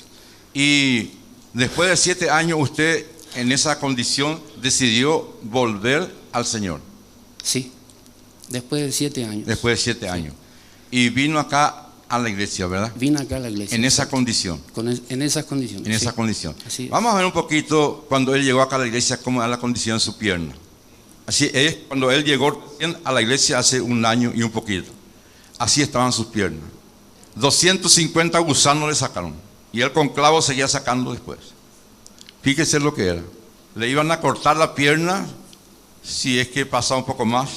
Y después de 7 años usted en esa condición decidió volver al Señor. Sí, después de 7 años. Después de 7 años. Y vino acá a la iglesia, ¿verdad? Vine acá a la iglesia. En esa condición. En esas condiciones. En esa sí. condición. Así es. Vamos a ver un poquito cuando él llegó acá a la iglesia, cómo era la condición de su pierna. Así es, cuando él llegó a la iglesia hace 1 año y un poquito. Así estaban sus piernas. 250 gusanos le sacaron. Y él con clavos seguía sacando después. Fíjese lo que era. Le iban a cortar la pierna, si es que pasaba un poco más,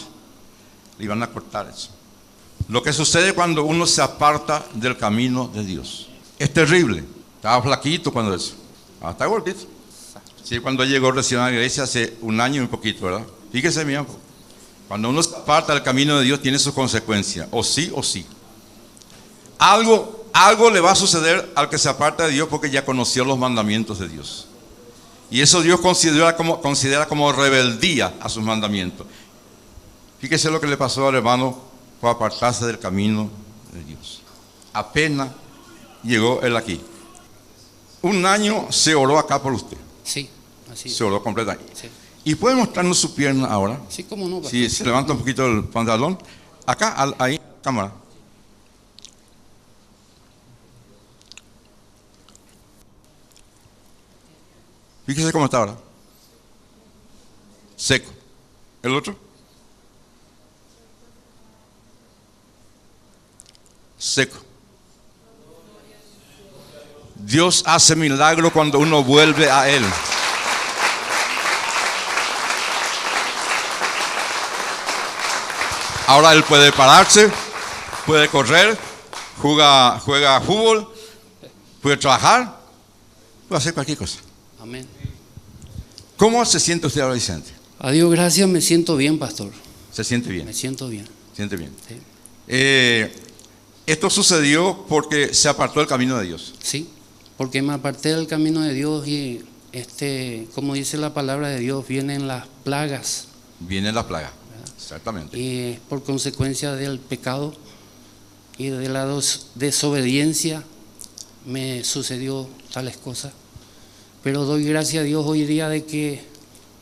le iban a cortar eso. Lo que sucede cuando uno se aparta del camino de Dios. Es terrible. Estaba flaquito cuando eso. Está gordito. Sí, cuando llegó recién a la iglesia hace 1 año y un poquito, ¿verdad? Fíjese bien. Cuando uno se aparta del camino de Dios tiene sus consecuencias. O sí o sí. Algo le va a suceder al que se aparta de Dios porque ya conoció los mandamientos de Dios. Y eso Dios considera como rebeldía a sus mandamientos. Fíjese lo que le pasó al hermano por apartarse del camino de Dios. Apenas llegó él aquí. 1 año se oró acá por usted. Sí, así es. Se oró completamente. Sí. ¿Y puede mostrarnos su pierna ahora? Sí, cómo no. Si se levanta un poquito el pantalón. Acá, ahí, cámara. Fíjese cómo está ahora. Seco. ¿El otro? Seco. Dios hace milagro cuando uno vuelve a Él. Ahora Él puede pararse, puede correr, juega fútbol, puede trabajar, puede hacer cualquier cosa. Amén. ¿Cómo se siente usted ahora, Vicente? A Dios gracias, me siento bien, pastor. ¿Se siente bien? Me siento bien. ¿Siente bien? Sí. Esto sucedió porque se apartó del camino de Dios. Sí, porque me aparté del camino de Dios y como dice la palabra de Dios, vienen las plagas. Vienen las plagas, exactamente. Y por consecuencia del pecado y de la desobediencia me sucedió tales cosas. Pero doy gracias a Dios hoy día de que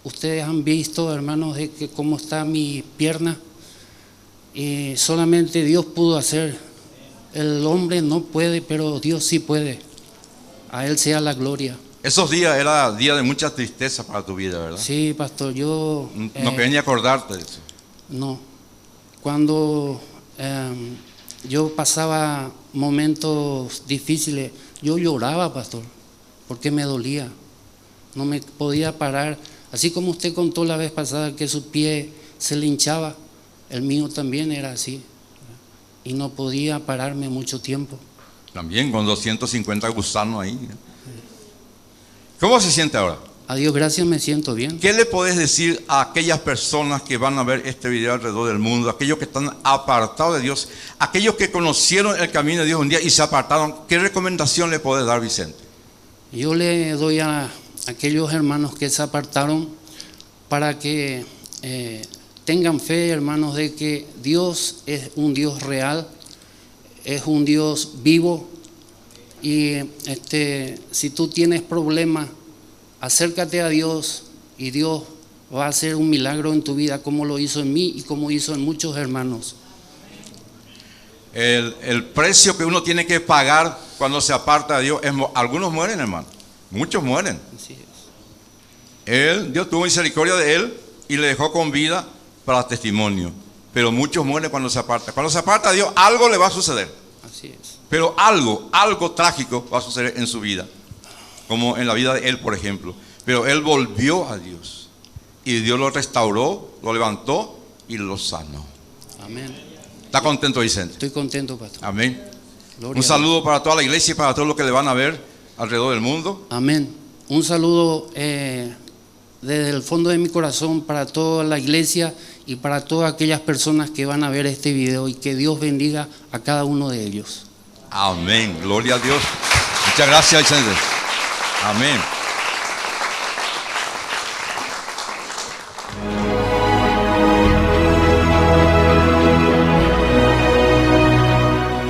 ustedes han visto, hermanos, de que cómo está mi pierna. Y solamente Dios pudo hacer. El hombre no puede, pero Dios sí puede. A Él sea la gloria. Esos días era día de mucha tristeza para tu vida, ¿verdad? Sí, pastor, yo... No quería ni acordarte de eso. No. Cuando yo pasaba momentos difíciles, yo lloraba, pastor, porque me dolía. No me podía parar. Así como usted contó la vez pasada que su pie se le hinchaba, el mío también era así. Y no podía pararme mucho tiempo. También con 250 gusanos ahí. ¿Cómo se siente ahora? A Dios gracias, me siento bien. ¿Qué le podés decir a aquellas personas que van a ver este video alrededor del mundo, aquellos que están apartados de Dios, aquellos que conocieron el camino de Dios un día y se apartaron? ¿Qué recomendación le podés dar, Vicente? Yo le doy a aquellos hermanos que se apartaron para que tengan fe, hermanos, de que Dios es un Dios real, es un Dios vivo. Y si tú tienes problemas, acércate a Dios y Dios va a hacer un milagro en tu vida, como lo hizo en mí y como hizo en muchos hermanos. El precio que uno tiene que pagar cuando se aparta de Dios, algunos mueren, hermano, muchos mueren. Así es. Dios tuvo misericordia de él y le dejó con vida para testimonio. pero muchos mueren cuando se aparta. Cuando se aparta a Dios, algo le va a suceder. Así es. Pero algo trágico va a suceder en su vida, como en la vida de él, por ejemplo. Pero él volvió a Dios y Dios lo restauró, lo levantó y lo sanó. Amén. ¿Está contento, Vicente? Estoy contento, pastor. Amén. Gloria Un saludo para toda la iglesia y para todos los que le van a ver alrededor del mundo. Amén. Un saludo desde el fondo de mi corazón para toda la iglesia y para todas aquellas personas que van a ver este video, y que Dios bendiga a cada uno de ellos. Amén. Gloria a Dios. Muchas gracias, Vicente. Amén.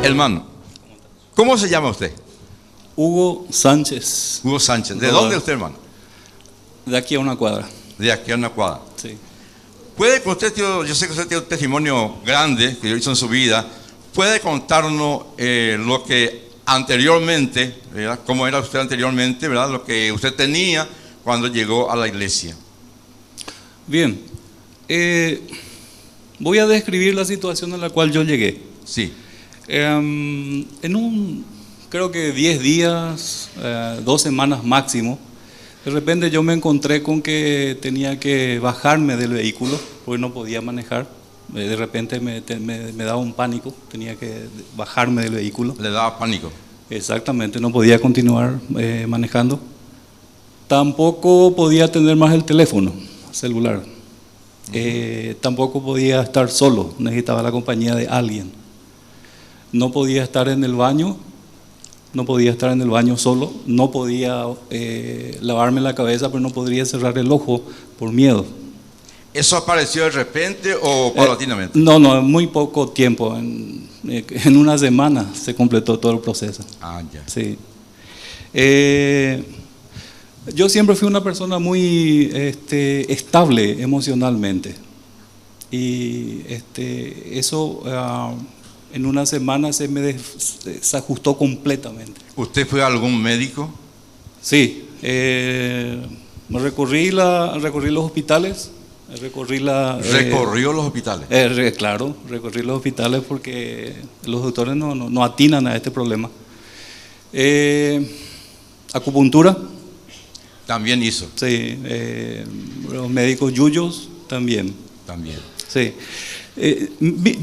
Hermano, ¿cómo se llama usted? Hugo Sánchez. Hugo Sánchez. ¿De dónde usted, hermano? De aquí a una cuadra. De aquí a una cuadra. Sí. ¿Puede que usted, yo sé que usted tiene un testimonio grande que hizo en su vida, puede contarnos lo que anteriormente, ¿verdad? Cómo era usted anteriormente, ¿verdad? Lo que usted tenía cuando llegó a la iglesia? Bien. Voy a describir la situación a la cual yo llegué. Sí. Creo que 10 días, 2 semanas máximo, de repente yo me encontré con que tenía que bajarme del vehículo porque no podía manejar. De repente me daba un pánico, tenía que bajarme del vehículo. ¿Le daba pánico? Exactamente, no podía continuar manejando. Tampoco podía tener más el teléfono celular. Tampoco podía estar solo, necesitaba la compañía de alguien. No podía estar en el baño, solo, no podía lavarme la cabeza, pero no podría cerrar el ojo por miedo. ¿Eso apareció de repente o paulatinamente? No, en muy poco tiempo, en una semana se completó todo el proceso. Ah, ya. Sí. Yo siempre fui una persona muy estable emocionalmente, y eso en una semana se me desajustó completamente. ¿Usted fue a algún médico? Sí, recorrí los hospitales. ¿Recorrió los hospitales? Claro, recorrí los hospitales porque los doctores no atinan a este problema. Acupuntura. También hizo. Sí, los médicos yuyos también. También. Sí.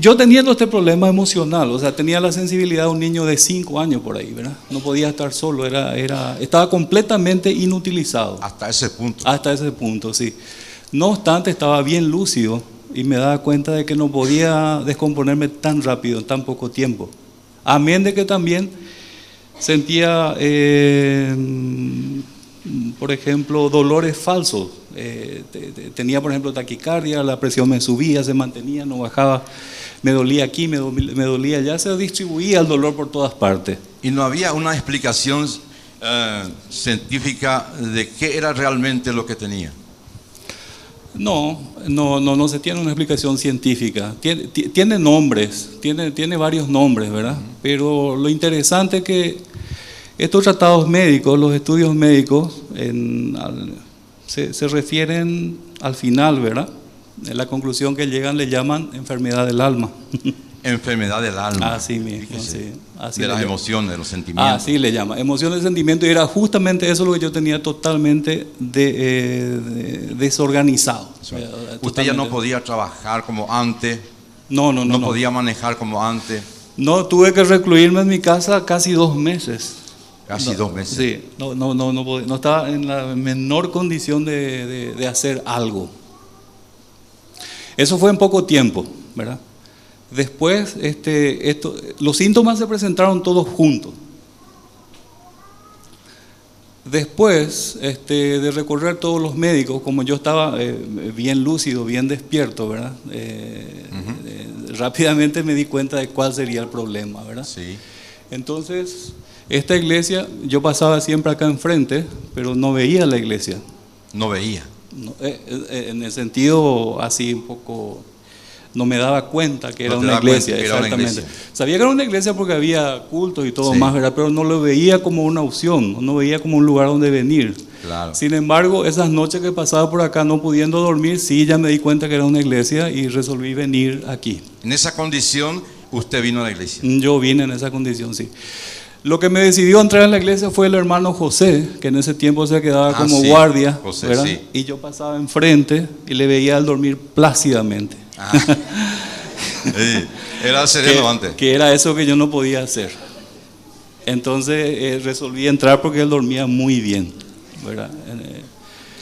Yo teniendo este problema emocional, o sea, tenía la sensibilidad de un niño de 5 años por ahí, ¿verdad? No podía estar solo, estaba completamente inutilizado. Hasta ese punto. Hasta ese punto, sí. No obstante, estaba bien lúcido y me daba cuenta de que no podía descomponerme tan rápido, en tan poco tiempo. Amén de que también sentía, por ejemplo, dolores falsos. Tenía, por ejemplo, taquicardia, la presión me subía, se mantenía, no bajaba, me dolía aquí, me dolía allá, se distribuía el dolor por todas partes. ¿Y no había una explicación científica de qué era realmente lo que tenía? No se tiene una explicación científica. Tiene nombres, tiene varios nombres, ¿verdad? Pero lo interesante es que estos tratados médicos, los estudios médicos, se refieren al final, ¿verdad? En la conclusión que llegan le llaman enfermedad del alma. Enfermedad del alma. Así mismo, sí. Así de las emociones, de los sentimientos. Así le llama, emociones, sentimientos, y era justamente eso lo que yo tenía totalmente desorganizado. Sí. ¿Usted ya no podía trabajar como antes? No. ¿No podía manejar como antes? No, tuve que recluirme en mi casa casi 2 meses. Casi 2 meses. Sí, no estaba en la menor condición de hacer algo. Eso fue en poco tiempo, ¿verdad? Después, los síntomas se presentaron todos juntos. Después de recorrer todos los médicos, como yo estaba bien lúcido, bien despierto, ¿verdad? Rápidamente me di cuenta de cuál sería el problema, ¿verdad? Sí. Entonces, esta iglesia, yo pasaba siempre acá enfrente, pero no veía la iglesia. ¿No veía? No, en el sentido así un poco, no me daba cuenta que era una iglesia, exactamente. Sabía que era una iglesia porque había cultos y todo más, ¿verdad? Pero no lo veía como una opción, no veía como un lugar donde venir. Claro. Sin embargo, esas noches que pasaba por acá no pudiendo dormir, sí, ya me di cuenta que era una iglesia y resolví venir aquí. En esa condición, usted vino a la iglesia. Yo vine en esa condición, sí. Lo que me decidió entrar en la iglesia fue el hermano José, que en ese tiempo se quedaba como sí, guardia, José, ¿verdad? sí. Y yo pasaba enfrente y le veía al dormir plácidamente. Sí, era sereno antes. Que era eso que yo no podía hacer. Entonces resolví entrar porque él dormía muy bien, ¿verdad?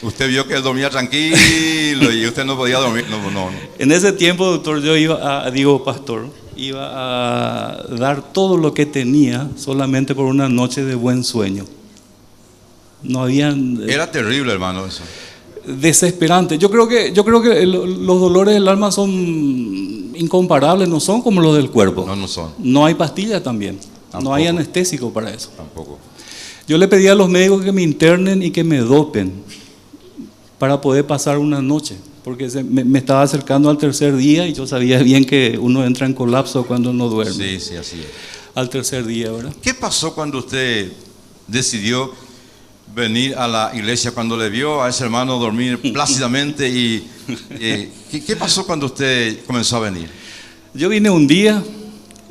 Usted vio que él dormía tranquilo y usted no podía dormir. No. En ese tiempo, doctor, yo pastor, iba a dar todo lo que tenía solamente por una noche de buen sueño. No habían... Era terrible, hermano, eso. Desesperante. Yo creo que los dolores del alma son incomparables, no son como los del cuerpo. No son. No hay pastillas también. Tampoco. No hay anestésico para eso. Tampoco. Yo le pedí a los médicos que me internen y que me dopen para poder pasar una noche, porque me estaba acercando al tercer día y yo sabía bien que uno entra en colapso cuando no duerme. Sí, así es. Al tercer día, ¿verdad? ¿Qué pasó cuando usted decidió venir a la iglesia, cuando le vio a ese hermano dormir plácidamente? ¿Qué pasó cuando usted comenzó a venir? Yo vine un día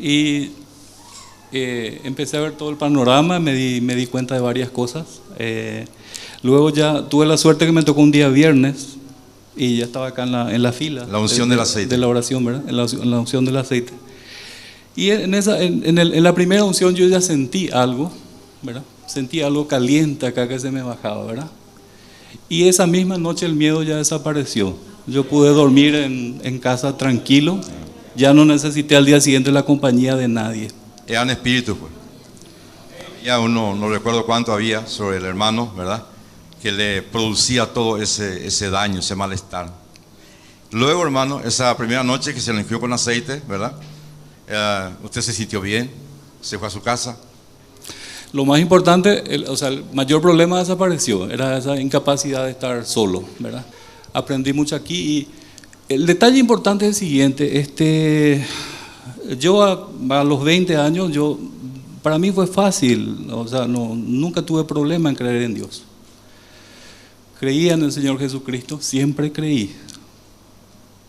y empecé a ver todo el panorama, me di cuenta de varias cosas. Luego ya tuve la suerte que me tocó un día viernes y ya estaba acá en la fila. La unción del aceite. De la oración, ¿verdad? En la unción del aceite. Y en la primera unción yo ya sentí algo, ¿verdad? Sentí algo caliente acá que se me bajaba, ¿verdad? Y esa misma noche el miedo ya desapareció. Yo pude dormir en casa tranquilo, ya no necesité al día siguiente la compañía de nadie. Eran espíritus, pues. Ya no recuerdo cuánto había sobre el hermano, ¿verdad? Que le producía todo ese daño, ese malestar. Luego, hermano, esa primera noche que se le limpió con aceite, ¿verdad? Usted se sintió bien, se fue a su casa. Lo más importante, el mayor problema desapareció, era esa incapacidad de estar solo, ¿verdad? Aprendí mucho aquí y el detalle importante es el siguiente, yo a los 20 años, para mí fue fácil, nunca tuve problema en creer en Dios. Creía en el Señor Jesucristo, siempre creí.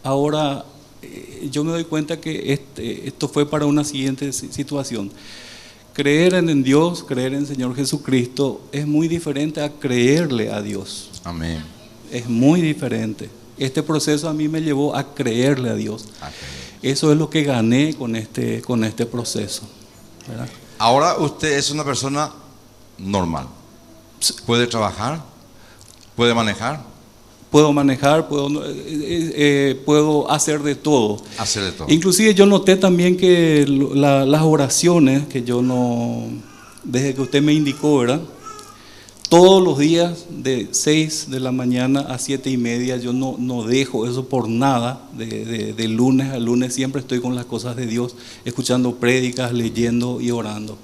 Ahora, yo me doy cuenta que esto fue para una siguiente situación. Creer en Dios, creer en el Señor Jesucristo es muy diferente a creerle a Dios. Amén. Es muy diferente. Este proceso a mí me llevó a creerle a Dios. Eso es lo que gané con este proceso, ¿verdad? Ahora usted es una persona normal. ¿Puede trabajar? ¿Puede manejar? Puedo manejar, puedo hacer de todo. Hacer de todo. Inclusive yo noté también que las oraciones que yo desde que usted me indicó, ¿verdad? Todos los días de 6 de la mañana a 7:30 yo no dejo eso por nada, de lunes a lunes siempre estoy con las cosas de Dios, escuchando prédicas, leyendo y orando.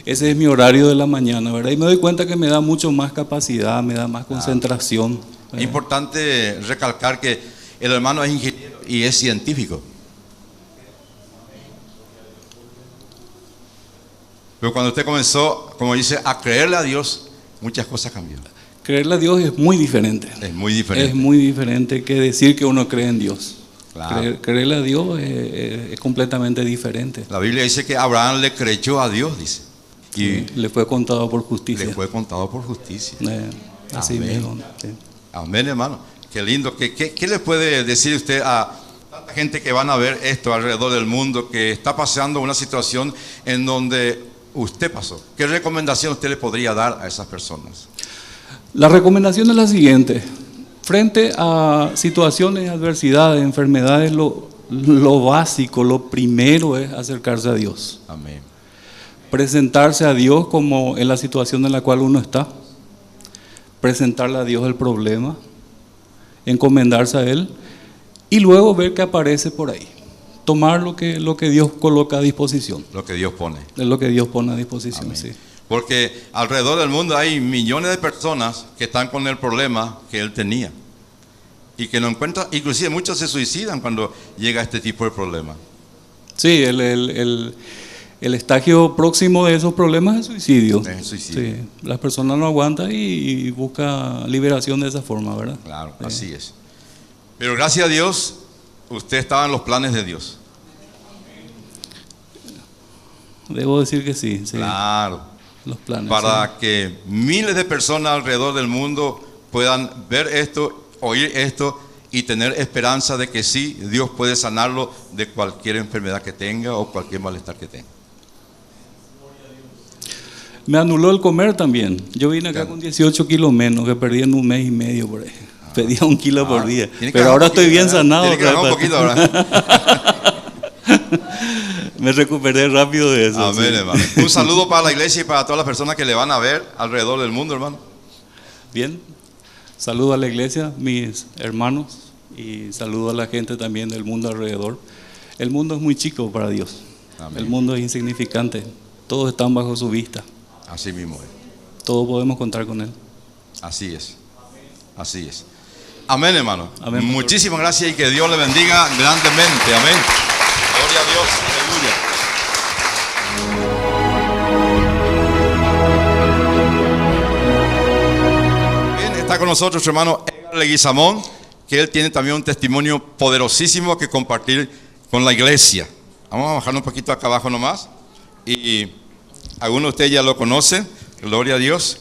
Ese es mi horario de la mañana, ¿verdad? Y me doy cuenta que me da mucho más capacidad, me da más concentración. Es importante recalcar que el hermano es ingeniero y es científico. Pero cuando usted comenzó, como dice, a creerle a Dios, muchas cosas cambiaron. Creerle a Dios es muy diferente. Es muy diferente. Es muy diferente que decir que uno cree en Dios. Claro. Creerle a Dios es completamente diferente. La Biblia dice que Abraham le creyó a Dios, dice. Y le fue contado por justicia. Le fue contado por justicia. Así mismo. Sí. Amén, hermano. Qué lindo. ¿Qué le puede decir usted a tanta gente que van a ver esto alrededor del mundo, que está pasando una situación en donde usted pasó? ¿Qué recomendación usted le podría dar a esas personas? La recomendación es la siguiente. Frente a situaciones, adversidades, enfermedades, lo básico, lo primero es acercarse a Dios. Amén. Presentarse a Dios como en la situación en la cual uno está. Presentarle a Dios el problema, encomendarse a Él y luego ver qué aparece por ahí. Tomar lo que Dios coloca a disposición. Lo que Dios pone. Es lo que Dios pone a disposición, Amén. sí. Porque alrededor del mundo hay millones de personas que están con el problema que él tenía y que no encuentran, inclusive muchos se suicidan cuando llega este tipo de problema. Sí, el estagio próximo de esos problemas es suicidio. Es suicidio. Sí, las personas no aguantan y busca liberación de esa forma, ¿verdad? Claro, así es. Pero gracias a Dios, usted estaba en los planes de Dios. Debo decir que sí. Claro. Los planes. Para que miles de personas alrededor del mundo puedan ver esto, oír esto y tener esperanza de que sí, Dios puede sanarlo de cualquier enfermedad que tenga o cualquier malestar que tenga. Me anuló el comer también. Yo vine acá con 18 kilos menos, que perdí en un mes y medio por ahí. Pedía 1 kilo por día. Pero ahora estoy bien sanado. Tiene que bajar un poquito ahora. Me recuperé rápido de eso. Amén, sí. hermano. Un saludo para la iglesia y para todas las personas que le van a ver alrededor del mundo, hermano. Bien. Saludo a la iglesia, mis hermanos, y saludo a la gente también del mundo alrededor. El mundo es muy chico para Dios. Amén. El mundo es insignificante. Todos están bajo su vista. Así mismo es. Todos podemos contar con Él. Así es. Así es. Amén, hermano. Amén. Muchísimas gracias y que Dios le bendiga grandemente. Amén. Gloria a Dios. Aleluya. Bien, está con nosotros nuestro hermano Edgar Leguizamón, que él tiene también un testimonio poderosísimo que compartir con la iglesia. Vamos a bajar un poquito acá abajo nomás. Y algunos de ustedes ya lo conocen. Gloria a Dios.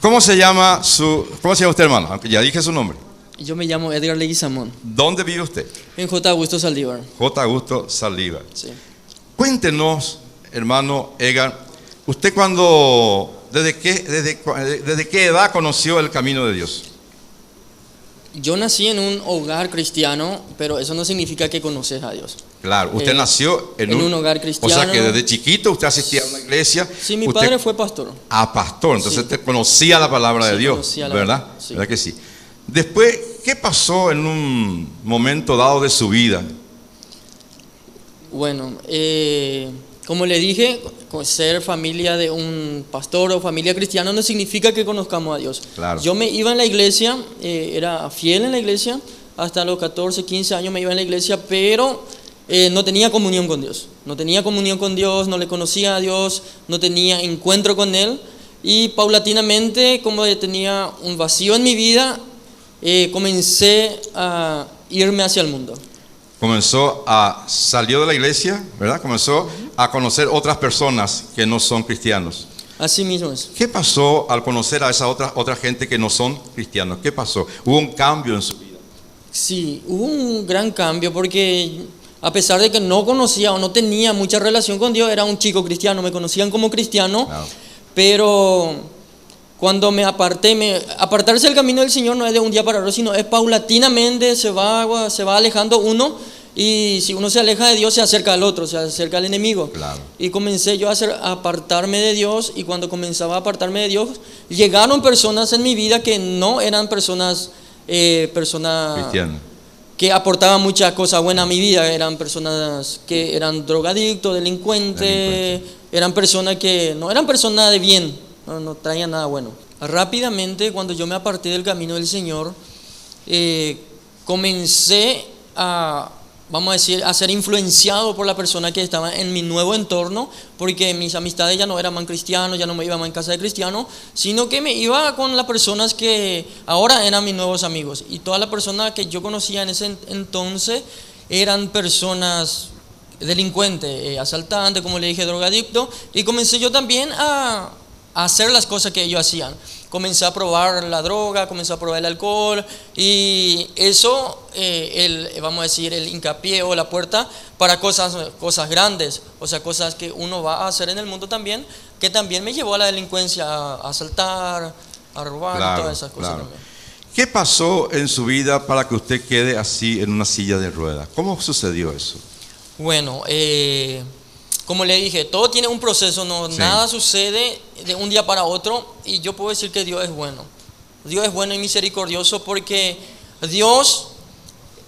¿Cómo se llama usted, hermano? Aunque ya dije su nombre. Yo me llamo Edgar Leguizamón. ¿Dónde vive usted? En J. Augusto Saldívar. J. Augusto Saldívar. Sí. Cuéntenos, hermano Edgar, usted desde qué edad conoció el camino de Dios? Yo nací en un hogar cristiano, pero eso no significa que conoces a Dios. Claro, usted nació en un hogar cristiano. O sea que desde chiquito usted asistía a una iglesia. Sí, mi padre fue pastor. Ah, pastor, entonces usted conocía la palabra de Dios, ¿verdad? Sí. ¿Verdad que sí? Después, ¿qué pasó en un momento dado de su vida? Bueno, como le dije, ser familia de un pastor o familia cristiana no significa que conozcamos a Dios. Claro. Yo me iba en la iglesia, era fiel en la iglesia, hasta los 14, 15 años me iba en la iglesia, pero no tenía comunión con Dios. No tenía comunión con Dios, no le conocía a Dios, no tenía encuentro con Él. Y paulatinamente, como tenía un vacío en mi vida, comencé a irme hacia el mundo. Salió de la iglesia, ¿verdad? Comenzó a conocer otras personas que no son cristianos. Así mismo es. ¿Qué pasó al conocer a esa otra gente que no son cristianos? ¿Qué pasó? ¿Hubo un cambio en su vida? Sí, hubo un gran cambio porque a pesar de que no conocía o no tenía mucha relación con Dios, era un chico cristiano, me conocían como cristiano, claro. Pero cuando me apartarse del camino del Señor no es de un día para otro, sino es paulatinamente, se va alejando uno, y si uno se aleja de Dios se acerca al otro, se acerca al enemigo. Claro. Y comencé yo a apartarme de Dios, y cuando comenzaba a apartarme de Dios, llegaron personas en mi vida que no eran personas cristianas, que aportaban muchas cosas buenas a mi vida. Eran personas que eran drogadictos, delincuentes, eran personas que no eran personas de bien, no traían nada bueno. Rápidamente, cuando yo me aparté del camino del Señor, comencé a ser influenciado por la persona que estaba en mi nuevo entorno, porque mis amistades ya no eran más cristianos, ya no me iba más en casa de cristianos, sino que me iba con las personas que ahora eran mis nuevos amigos. Y todas las personas que yo conocía en ese entonces eran personas delincuentes, asaltantes, como le dije, drogadictos, y comencé yo también a hacer las cosas que ellos hacían. Comencé a probar la droga, comencé a probar el alcohol, y eso, el hincapié o la puerta para cosas grandes, o sea, cosas que uno va a hacer en el mundo también, que también me llevó a la delincuencia, a asaltar, a robar, claro, y todas esas cosas. Claro. También. ¿Qué pasó en su vida para que usted quede así en una silla de ruedas? ¿Cómo sucedió eso? Bueno, como le dije, todo tiene un proceso, nada sucede de un día para otro, y yo puedo decir que Dios es bueno. Dios es bueno y misericordioso, porque Dios,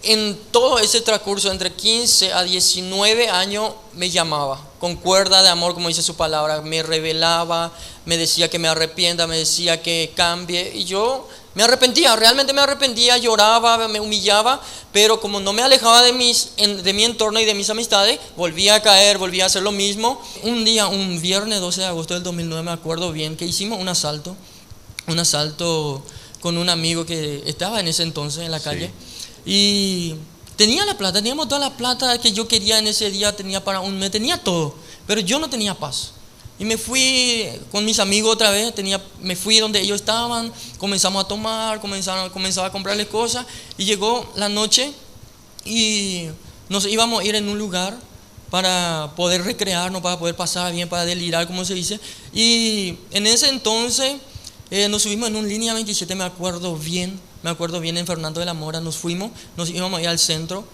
en todo ese transcurso entre 15 a 19 años me llamaba, con cuerda de amor, como dice su palabra, me revelaba, me decía que me arrepienta, me decía que cambie, y yo me arrepentía, realmente me arrepentía, lloraba, me humillaba, pero como no me alejaba de mi entorno y de mis amistades, volvía a caer, volvía a hacer lo mismo. Un día, un viernes 12 de agosto del 2009, me acuerdo bien, que hicimos un asalto con un amigo que estaba en ese entonces en la calle, y tenía la plata, teníamos toda la plata que yo quería en ese día, tenía para un mes, tenía todo, pero yo no tenía paz. Y me fui con mis amigos otra vez, me fui donde ellos estaban, comenzamos a tomar, comenzaba a comprarles cosas, y llegó la noche y nos íbamos a ir en un lugar para poder recrearnos, para poder pasar bien, para delirar, como se dice. Y en ese entonces nos subimos en un línea 27, me acuerdo bien, en Fernando de la Mora, nos íbamos a ir al centro,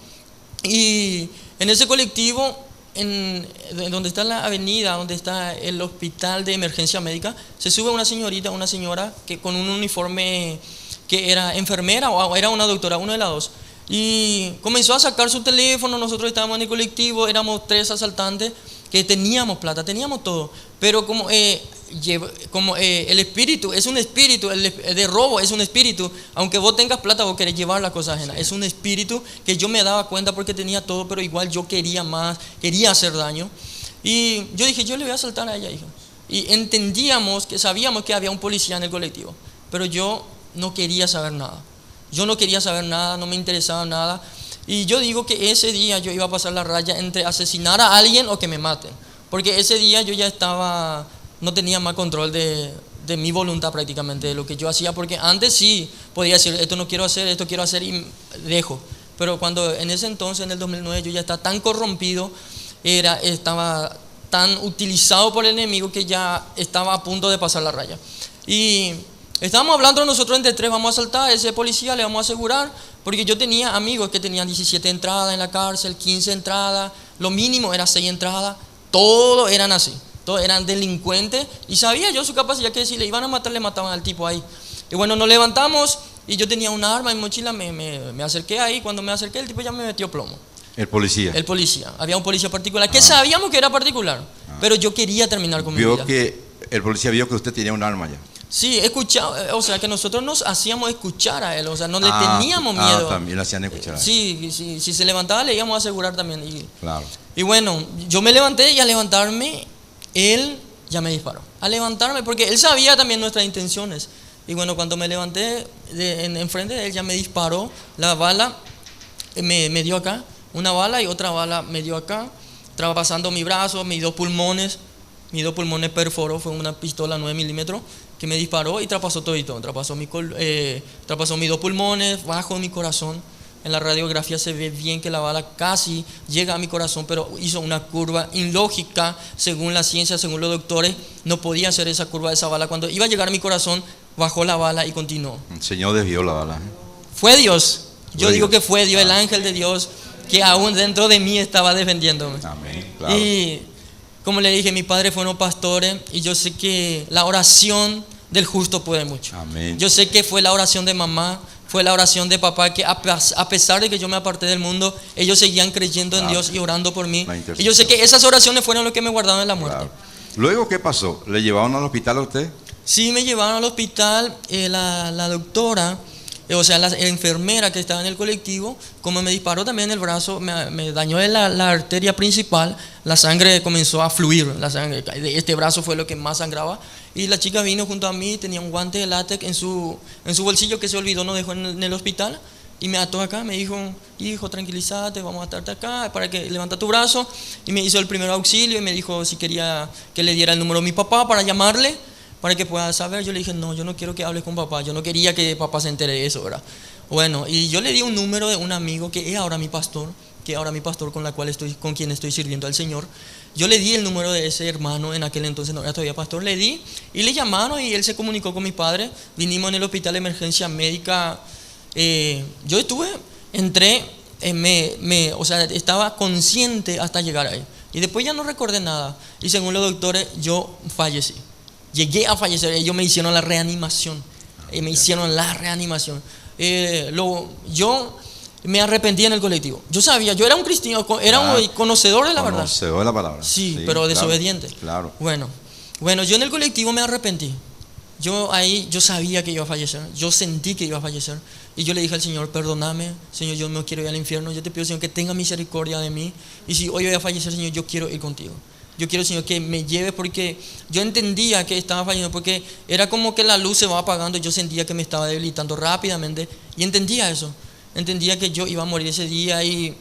y en ese colectivo, en donde está la avenida, donde está el hospital de emergencia médica, se sube una señora que con un uniforme que era enfermera o era una doctora, una de las dos, y comenzó a sacar su teléfono. Nosotros estábamos en el colectivo, éramos 3 asaltantes que teníamos plata, teníamos todo, pero como el espíritu es un espíritu, el de robo es un espíritu, aunque vos tengas plata, vos querés llevar las cosas ajenas, es un espíritu que yo me daba cuenta porque tenía todo, pero igual yo quería más, quería hacer daño, y yo dije, yo le voy a asaltar a ella, hija. Y sabíamos que había un policía en el colectivo, pero yo no quería saber nada, no me interesaba nada. Y yo digo que ese día yo iba a pasar la raya entre asesinar a alguien o que me maten, porque ese día yo ya no tenía más control de mi voluntad prácticamente, de lo que yo hacía, porque antes sí podía decir, esto no quiero hacer, esto quiero hacer, y dejo. Pero cuando en ese entonces, en el 2009, yo ya estaba tan corrompido, estaba tan utilizado por el enemigo, que ya estaba a punto de pasar la raya. Y estábamos hablando nosotros entre 3, vamos a asaltar a ese policía, le vamos a asegurar, porque yo tenía amigos que tenían 17 entradas en la cárcel, 15 entradas, lo mínimo era 6 entradas, todos eran así, todos eran delincuentes, y sabía yo su capacidad, que si le iban a matar, le mataban al tipo ahí. Y bueno, nos levantamos, y yo tenía un arma en mi mochila, me acerqué ahí, cuando me acerqué el tipo ya me metió plomo. El policía. Había un policía particular, que sabíamos que era particular, pero yo quería terminar con mi vida. El policía vio que usted tenía un arma ya. Sí, escuchaba, o sea, que nosotros nos hacíamos escuchar a él, o sea, no le teníamos miedo. También le hacían escuchar a él. Sí, si se levantaba le íbamos a asegurar también. Claro. Y bueno, yo me levanté, y al levantarme, él ya me disparó. Al levantarme, porque él sabía también nuestras intenciones. Y bueno, cuando me levanté enfrente de él, ya me disparó la bala, me dio acá, una bala, y otra bala me dio acá, traspasando mi brazo, mis dos pulmones perforó, fue una pistola 9 milímetros que me disparó y traspasó todito, traspasó mis 2 pulmones, bajo mi corazón. En la radiografía se ve bien que la bala casi llega a mi corazón, pero hizo una curva ilógica, según la ciencia, según los doctores, no podía hacer esa curva de esa bala. Cuando iba a llegar a mi corazón, bajó la bala y continuó. El Señor desvió la bala. Fue Dios, yo digo que fue Dios, el ángel de Dios, que aún dentro de mí estaba defendiéndome. Amén, claro. Y como le dije, mi padre fue un pastor, y yo sé que la oración del justo puede mucho. Amén. Yo sé que fue la oración de mamá, fue la oración de papá, que a pesar de que yo me aparté del mundo, ellos seguían creyendo en Dios y orando por mí. Y yo sé que esas oraciones fueron lo que me guardaron en la muerte. Claro. Luego, ¿qué pasó? ¿Le llevaron al hospital a usted? Sí, me llevaron al hospital. La doctora, o sea, la enfermera que estaba en el colectivo, como me disparó también en el brazo, me dañó la arteria principal, la sangre comenzó a fluir, la sangre de este brazo fue lo que más sangraba, y la chica vino junto a mí, tenía un guante de látex en su bolsillo que se olvidó, no dejó en el hospital, y me ató acá, me dijo, hijo, tranquilízate, vamos a estarte acá, para que levanta tu brazo, y me hizo el primer auxilio, y me dijo si quería que le diera el número de mi papá para llamarle, para que pueda saber. Yo le dije, no, yo no quiero que hables con papá, yo no quería que papá se entere de eso, ¿verdad? Bueno, y yo le di un número de un amigo que es ahora mi pastor, con quien estoy sirviendo al Señor. Yo le di el número de ese hermano, en aquel entonces no era todavía pastor, le di, y le llamaron, y él se comunicó con mi padre. Vinimos en el hospital de emergencia médica. Yo o sea, estaba consciente hasta llegar ahí, y después ya no recordé nada, y según los doctores yo fallecí. Llegué a fallecer, ellos me hicieron la reanimación. Me arrepentí en el colectivo. Yo sabía, yo era un cristiano, era un conocedor de la verdad. Conocedor de la palabra. Sí, pero desobediente. Claro. Bueno, yo en el colectivo me arrepentí. Yo sabía que iba a fallecer, yo sentí que iba a fallecer. Y yo le dije al Señor, perdóname, Señor, yo no quiero ir al infierno. Yo te pido, Señor, que tenga misericordia de mí. Y si hoy voy a fallecer, Señor, yo quiero ir contigo. Yo quiero, Señor, que me lleves, porque yo entendía que estaba fallando, porque era como que la luz se va apagando. Yo sentía que me estaba debilitando rápidamente y entendía eso. Entendía que yo iba a morir ese día y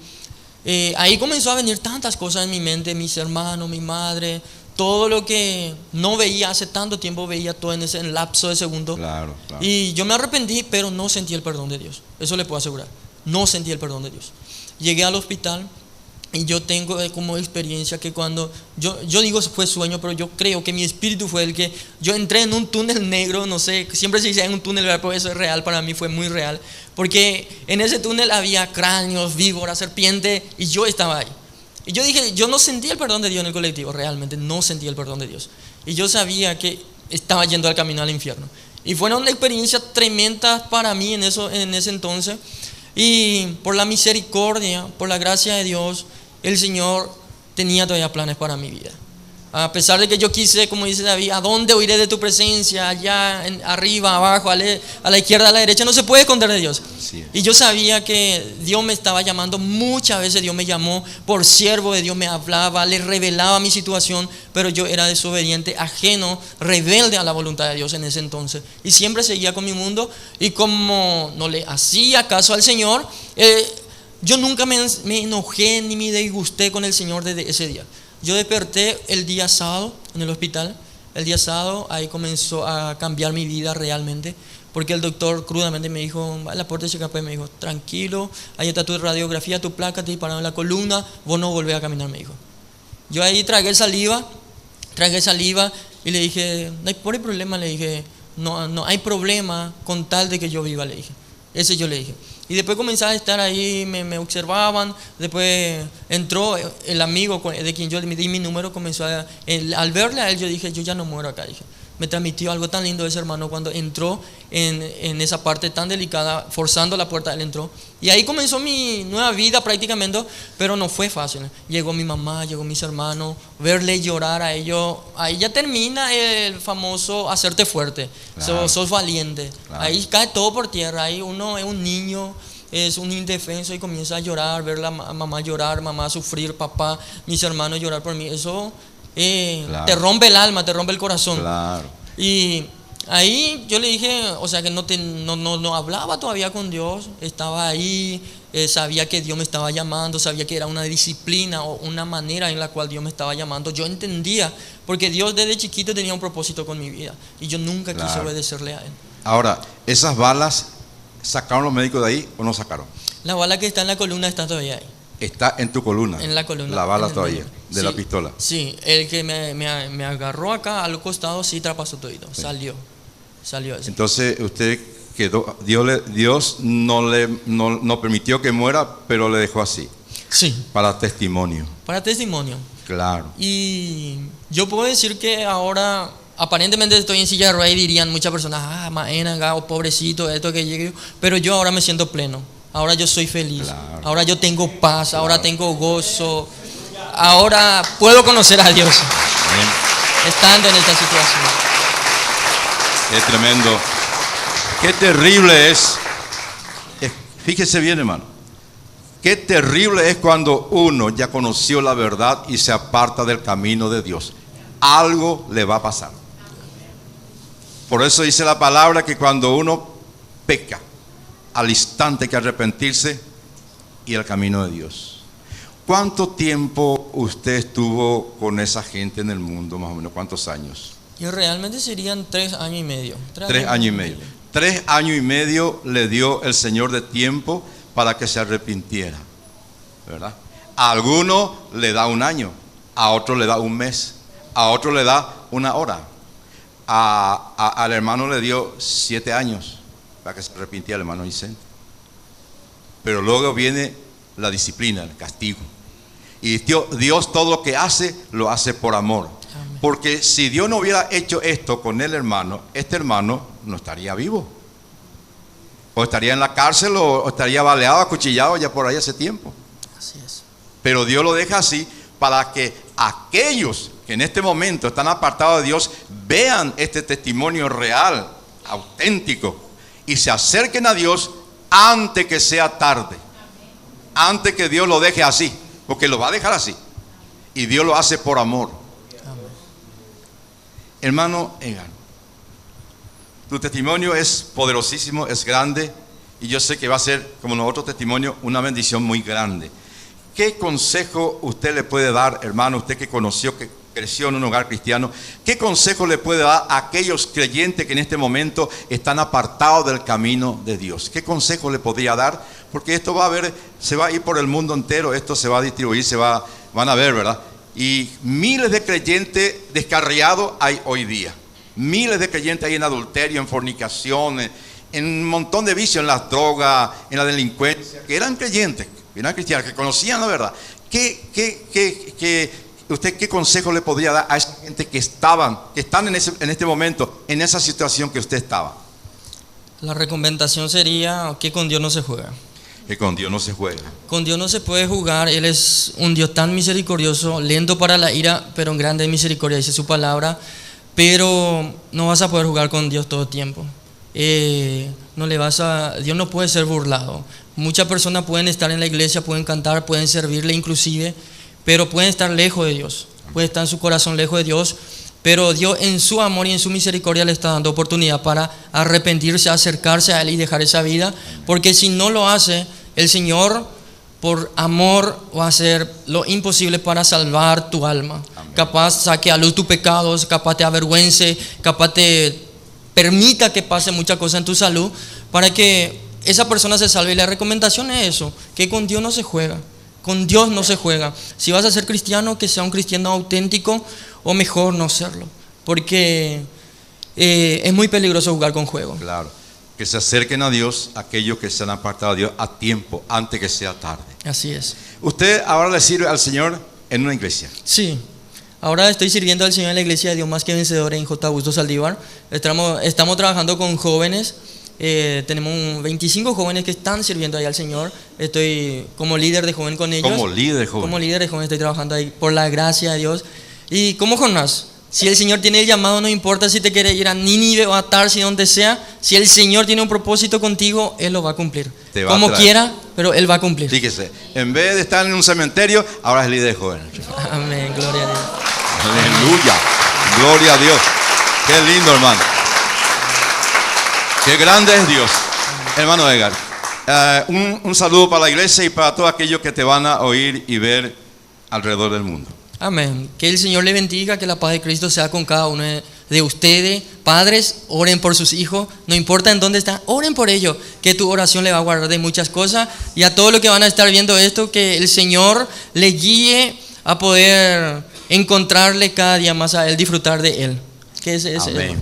ahí comenzó a venir tantas cosas en mi mente, mis hermanos, mi madre, todo lo que no veía hace tanto tiempo, veía todo en ese lapso de segundo. Claro. Y yo me arrepentí, pero no sentí el perdón de Dios. Eso le puedo asegurar. No sentí el perdón de Dios. Llegué al hospital y yo tengo como experiencia que cuando, yo digo fue sueño, pero yo creo que mi espíritu fue el que, yo entré en un túnel negro, no sé, siempre se dice en un túnel, pero eso es real, para mí fue muy real, porque en ese túnel había cráneos, víboras, serpientes, y yo estaba ahí. Y yo dije, yo no sentí el perdón de Dios en el colectivo, realmente no sentí el perdón de Dios. Y yo sabía que estaba yendo al camino al infierno. Y fueron una experiencia tremenda para mí en ese entonces. Y por la misericordia, por la gracia de Dios, el Señor tenía todavía planes para mi vida. A pesar de que yo quise, como dice David, ¿a dónde huiré de tu presencia? Allá, arriba, abajo, a la izquierda, a la derecha, no se puede esconder de Dios. Sí. Y yo sabía que Dios me estaba llamando, muchas veces Dios me llamó, por siervo de Dios me hablaba, le revelaba mi situación, pero yo era desobediente, ajeno, rebelde a la voluntad de Dios en ese entonces. Y siempre seguía con mi mundo, y como no le hacía caso al Señor, yo nunca me enojé ni me disgusté con el Señor desde ese día. Yo desperté el día sábado en el hospital. El día sábado ahí comenzó a cambiar mi vida realmente, porque el doctor crudamente me dijo, a la puerta de Checapé, me dijo, tranquilo, ahí está tu radiografía, tu placa, te dispararon en la columna, vos no volvés a caminar, me dijo. Yo ahí tragué saliva y le dije, no hay problema, le dije, no hay problema con tal de que yo viva, le dije. Ese yo le dije. Y después comenzaba a estar ahí, me observaban. Después entró el amigo de quien yo le di mi número, comenzó al verle a él, yo dije, yo ya no muero acá, dije. Me transmitió algo tan lindo ese hermano cuando entró en esa parte tan delicada, forzando la puerta, él entró. Y ahí comenzó mi nueva vida prácticamente, pero no fue fácil. Llegó mi mamá, llegó mis hermanos, verle llorar a ellos. Ahí ya termina el famoso hacerte fuerte, claro. sos valiente. Claro. Ahí cae todo por tierra, ahí uno es un niño, es un indefenso y comienza a llorar, ver a mamá llorar, mamá sufrir, papá, mis hermanos llorar por mí. Eso claro. Te rompe el alma, te rompe el corazón. Claro. Y ahí yo le dije, o sea que no hablaba todavía con Dios, estaba ahí, sabía que Dios me estaba llamando, sabía que era una disciplina o una manera en la cual Dios me estaba llamando. Yo entendía, porque Dios desde chiquito tenía un propósito con mi vida y yo nunca quise obedecerle a Él. Ahora, ¿esas balas sacaron los médicos de ahí o no sacaron? La bala que está en la columna está todavía ahí. Está en tu columna. En la columna. La bala todavía, de la pistola. Sí, el que me agarró acá al costado sí traspasó todito, sí. Salió eso. Entonces usted quedó, Dios no permitió que muera, pero le dejó así. Sí. Para testimonio. Para testimonio. Claro. Y yo puedo decir que ahora, aparentemente estoy en silla de ruedas y dirían muchas personas, maena, pobrecito, esto que llegue, pero yo ahora me siento pleno. Ahora yo soy feliz, claro. Ahora yo tengo paz, claro. Ahora tengo gozo, ahora puedo conocer a Dios. Bien. Estando en esta situación. Qué tremendo, qué terrible es. Fíjese bien, hermano, qué terrible es cuando uno ya conoció la verdad y se aparta del camino de Dios. Algo le va a pasar. Por eso dice la palabra que cuando uno peca, al instante hay que arrepentirse y al camino de Dios. ¿Cuánto tiempo usted estuvo con esa gente en el mundo, más o menos? ¿Cuántos años? Yo realmente serían 3 años y medio. 3 años y medio. 3 años y medio le dio el Señor de tiempo para que se arrepintiera, ¿verdad? A alguno le da 1 año, a otro le da 1 mes, a otro le da 1 hora. Al hermano le dio 7 años. Para que se arrepintiera el hermano Vicente. Pero luego viene la disciplina, el castigo. Y Dios todo lo que hace, lo hace por amor. Amén. Porque si Dios no hubiera hecho esto con el hermano, este hermano no estaría vivo. O estaría en la cárcel o estaría baleado, acuchillado ya por ahí hace tiempo. Así es. Pero Dios lo deja así para que aquellos que en este momento están apartados de Dios vean este testimonio real, auténtico, y se acerquen a Dios antes que sea tarde. Antes que Dios lo deje así, porque lo va a dejar así. Y Dios lo hace por amor. Hermano Edgar, tu testimonio es poderosísimo, es grande, y yo sé que va a ser, como nuestro testimonio, una bendición muy grande. ¿Qué consejo usted le puede dar, hermano, usted que conoció, que creció en un hogar cristiano? ¿Qué consejo le puede dar a aquellos creyentes que en este momento están apartados del camino de Dios? ¿Qué consejo le podría dar? Porque esto se va a ir por el mundo entero, esto se va a distribuir, van a ver, ¿verdad? Y miles de creyentes descarriados hay hoy día. Miles de creyentes hay en adulterio, en fornicación, en un montón de vicios, en las drogas, en la delincuencia, que eran creyentes, que eran cristianos, que conocían la verdad. ¿Usted qué consejo le podría dar a esa gente que están en este momento, en esa situación que usted estaba? La recomendación sería que con Dios no se juega. Que con Dios no se juega. Con Dios no se puede jugar. Él es un Dios tan misericordioso, lento para la ira, pero en grande misericordia, dice su palabra. Pero no vas a poder jugar con Dios todo el tiempo. Dios no puede ser burlado. Muchas personas pueden estar en la iglesia, pueden cantar, pueden servirle inclusive, pero pueden estar lejos de Dios. Puede estar en su corazón lejos de Dios. Pero Dios en su amor y en su misericordia le está dando oportunidad para arrepentirse, acercarse a Él y dejar esa vida. Porque si no lo hace, el Señor por amor va a hacer lo imposible para salvar tu alma. Amén. Capaz saque a luz tus pecados, capaz te avergüence, capaz te permita que pase muchas cosas en tu salud para que esa persona se salve. Y la recomendación es eso, que con Dios no se juega. Con Dios no se juega. Si vas a ser cristiano, que sea un cristiano auténtico, o mejor no serlo, porque es muy peligroso jugar con juego. Claro, que se acerquen a Dios aquellos que se han apartado de Dios a tiempo, antes que sea tarde. Así es. ¿Usted ahora le sirve al Señor en una iglesia? Sí, ahora estoy sirviendo al Señor en la iglesia de Dios Más que Vencedor en J. Augusto Saldívar. Estamos trabajando con jóvenes. Tenemos 25 jóvenes que están sirviendo ahí al Señor. Estoy como líder de joven con ellos. Como líder de joven. Como líder de joven estoy trabajando ahí por la gracia de Dios. Y como Jonás, si el Señor tiene el llamado, no importa si te quiere ir a Nínive o a Tarsis, donde sea. Si el Señor tiene un propósito contigo, Él lo va a cumplir. Como quiera, pero Él va a cumplir. Fíjese, en vez de estar en un cementerio, ahora es líder de joven. Amén, gloria a Dios. Aleluya, gloria a Dios. Qué lindo, hermano. Qué grande es Dios. Hermano Edgar, un saludo para la iglesia y para todos aquellos que te van a oír y ver alrededor del mundo. Amén. Que el Señor le bendiga, que la paz de Cristo sea con cada uno de ustedes. Padres, oren por sus hijos, no importa en dónde están, oren por ellos, que tu oración le va a guardar de muchas cosas. Y a todos los que van a estar viendo esto, que el Señor le guíe a poder encontrarle cada día más a Él, disfrutar de Él. Que ese es Amén.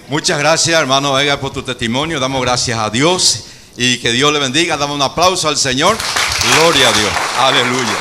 Muchas gracias, hermano Edgar, por tu testimonio. Damos gracias a Dios y que Dios le bendiga. Damos un aplauso al Señor. Gloria a Dios. Aleluya.